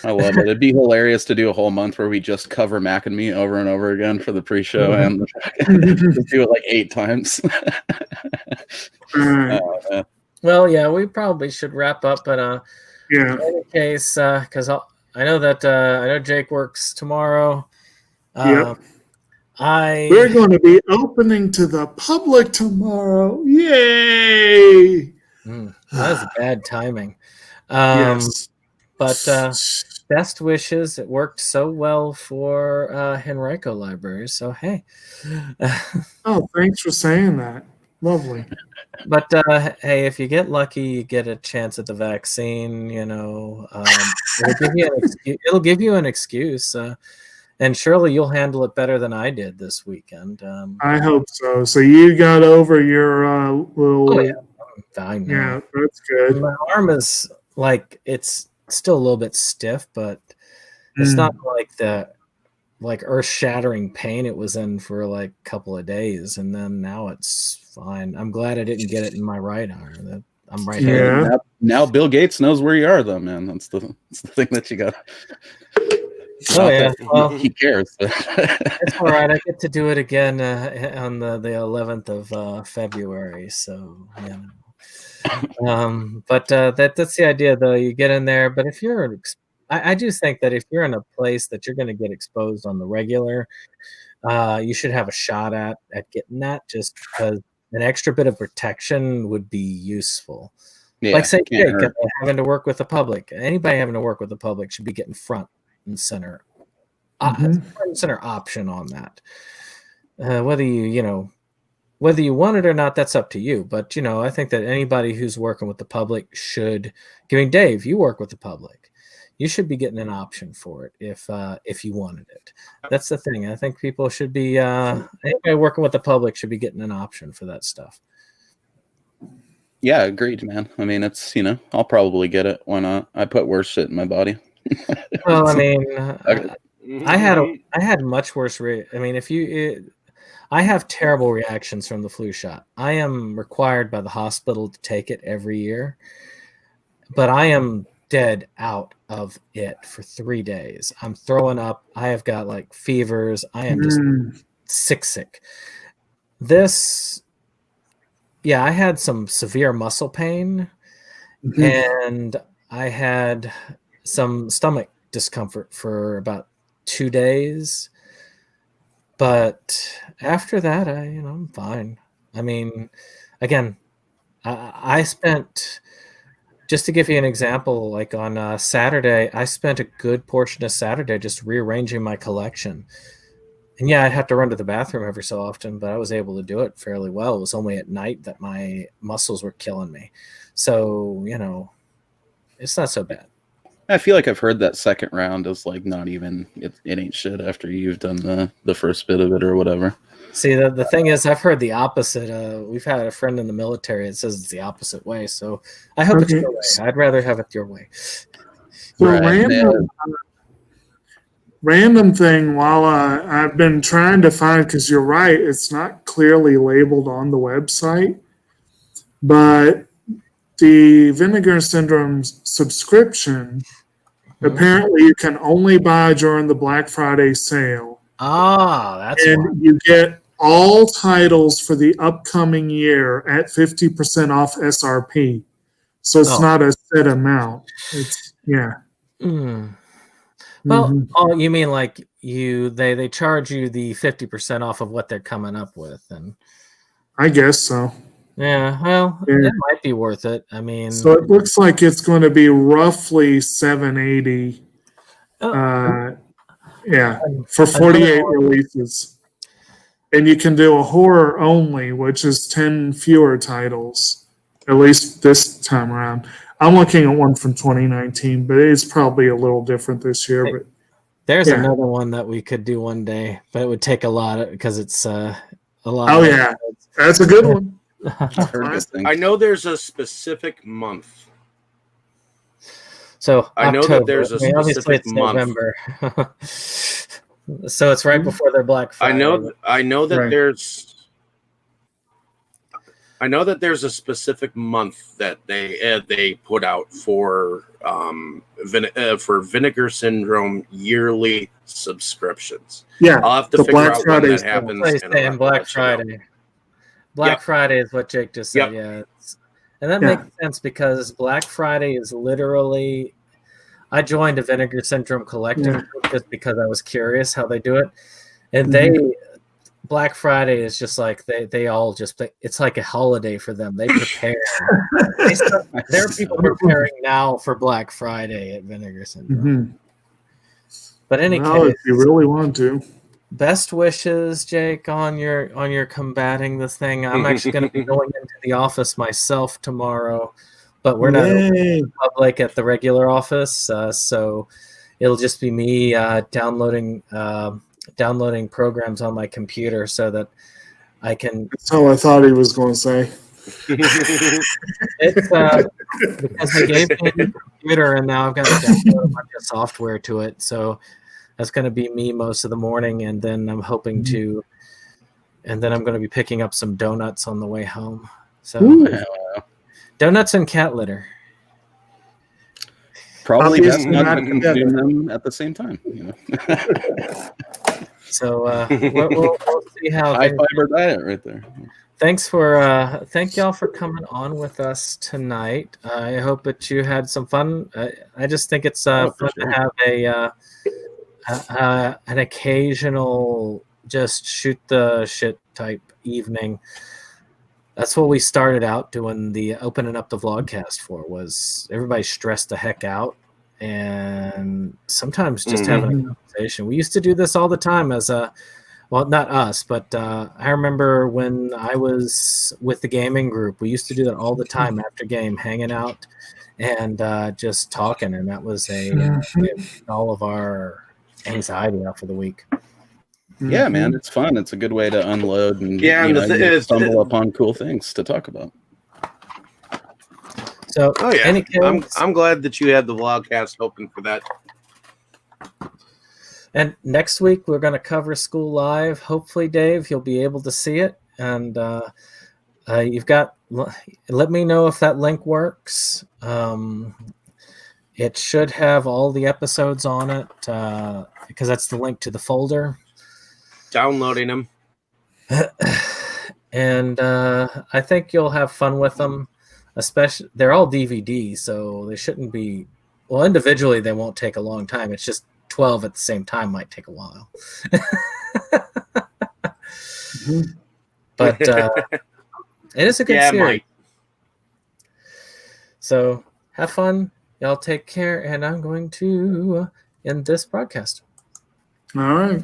I love it. It'd be hilarious to do a whole month where we just cover Mac and Me over and over again for the pre-show and just do it like 8 times. Well, yeah, we probably should wrap up, but yeah. in any case, because I know Jake works tomorrow. Yep. We're going to be opening to the public tomorrow. Yay! That was bad timing. Yes. But best wishes. It worked so well for Henrico Library. So, hey. Oh, thanks for saying that. Lovely. But, hey, if you get lucky, you get a chance at the vaccine, it'll give you an excuse. And surely you'll handle it better than I did this weekend. I hope so. So you got over your little... Oh, yeah. I'm fine now. Yeah, that's good. My arm is it's still a little bit stiff, but it's not like the earth-shattering pain it was in for a couple of days, and then now it's fine. I'm glad I didn't get it in my right arm. I'm right-handed. Yeah. Now Bill Gates knows where you are, though, man. That's the thing that you got. Oh yeah, well, he cares. It's all right. I get to do it again on the 11th of February. So but that's the idea, though. You get in there, but if you're, I do think that if you're in a place that you're going to get exposed on the regular, you should have a shot at getting that, just because an extra bit of protection would be useful. Yeah, like say, Jake, having to work with the public. Anybody having to work with the public should be getting front and center, front and center option on that. Whether you want it or not, that's up to you. But I think that anybody who's working with the public should. Giving Dave, you work with the public, you should be getting an option for it if you wanted it. That's the thing. I think people should be. Anybody working with the public should be getting an option for that stuff. Yeah, agreed, man. I mean, it's I'll probably get it. Why not? I put worse shit in my body. Well, I mean, I had much worse. I have terrible reactions from the flu shot. I am required by the hospital to take it every year, but I am dead out of it for 3 days. I'm throwing up. I have got fevers. I am just sick. This, yeah, I had some severe muscle pain, and I had some stomach discomfort for about 2 days, but after that, I'm fine. I mean, again, I spent, just to give you an example, on Saturday, I spent a good portion of Saturday just rearranging my collection. And yeah, I'd have to run to the bathroom every so often, but I was able to do it fairly well. It was only at night that my muscles were killing me. So, it's not so bad. I feel like I've heard that second round is not even, it ain't shit after you've done the first bit of it or whatever. See, the thing is, I've heard the opposite. We've had a friend in the military that says it's the opposite way. So I hope it's your way. I'd rather have it your way. So random thing, while I've been trying to find, because you're right, it's not clearly labeled on the website, but the Vinegar Syndrome subscription, apparently you can only buy during the Black Friday sale. That's and you get all titles for the upcoming year at 50% off SRP. So it's not a set amount. It's Mm. Well, oh, you mean like they charge you the 50% off of what they're coming up with, and I guess so. Yeah, well, it might be worth it. I mean, so it looks like it's going to be roughly $780. For 48 releases, and you can do a horror only, which is 10 fewer titles. At least this time around. I'm looking at one from 2019, but it's probably a little different this year. But there's another one that we could do one day, but it would take a lot because it's a lot. Oh yeah, that's a good one. I know there's a specific month. So I know that there's a specific month. November. So it's right before their Black Friday. I know that there's. I know that there's a specific month that they put out for Vinegar Syndrome yearly subscriptions. Yeah, I'll have to figure out when that happens. And Black Friday. Black Friday is what Jake just said. Yeah, and that makes sense because Black Friday is literally. I joined a Vinegar Syndrome collecting group just because I was curious how they do it, and Black Friday is just like they all just it's like a holiday for them. They prepare. There are people preparing now for Black Friday at Vinegar Syndrome. But any case, if you really want to, best wishes, Jake, on your combating this thing. I'm actually going to be going into the office myself tomorrow, but we're not open public at the regular office, so it'll just be me downloading programs on my computer so that I can. That's all I thought he was going to say. It's because they gave me a new computer and now I've got to download a bunch of software to it. So that's going to be me most of the morning, and then I'm hoping to, and then I'm going to be picking up some donuts on the way home. So donuts and cat litter. Probably best not to consume them at the same time. So we'll see how high fiber diet right there. Thank y'all for coming on with us tonight. I hope that you had some fun. I just think it's fun to have an occasional just shoot the shit type evening. That's what we started out doing the opening up the vlogcast for, was everybody stressed the heck out and sometimes just having a conversation. We used to do this all the time as not us, but I remember when I was with the gaming group, we used to do that all the time after game, hanging out and just talking. And that was all of our anxiety out for the week. Yeah, man, it's fun. It's a good way to unload and stumble upon cool things to talk about. So, I'm glad that you had the vlogcast open for that. And next week we're going to cover School Live. Hopefully, Dave, you'll be able to see it. And let me know if that link works. It should have all the episodes on it because that's the link to the folder. Downloading them. And I think you'll have fun with them. Especially, they're all DVDs, so they shouldn't be. Well, individually, they won't take a long time. It's just 12 at the same time might take a while. But it is a good series. Mike. So have fun. Y'all take care, and I'm going to end this broadcast. All right.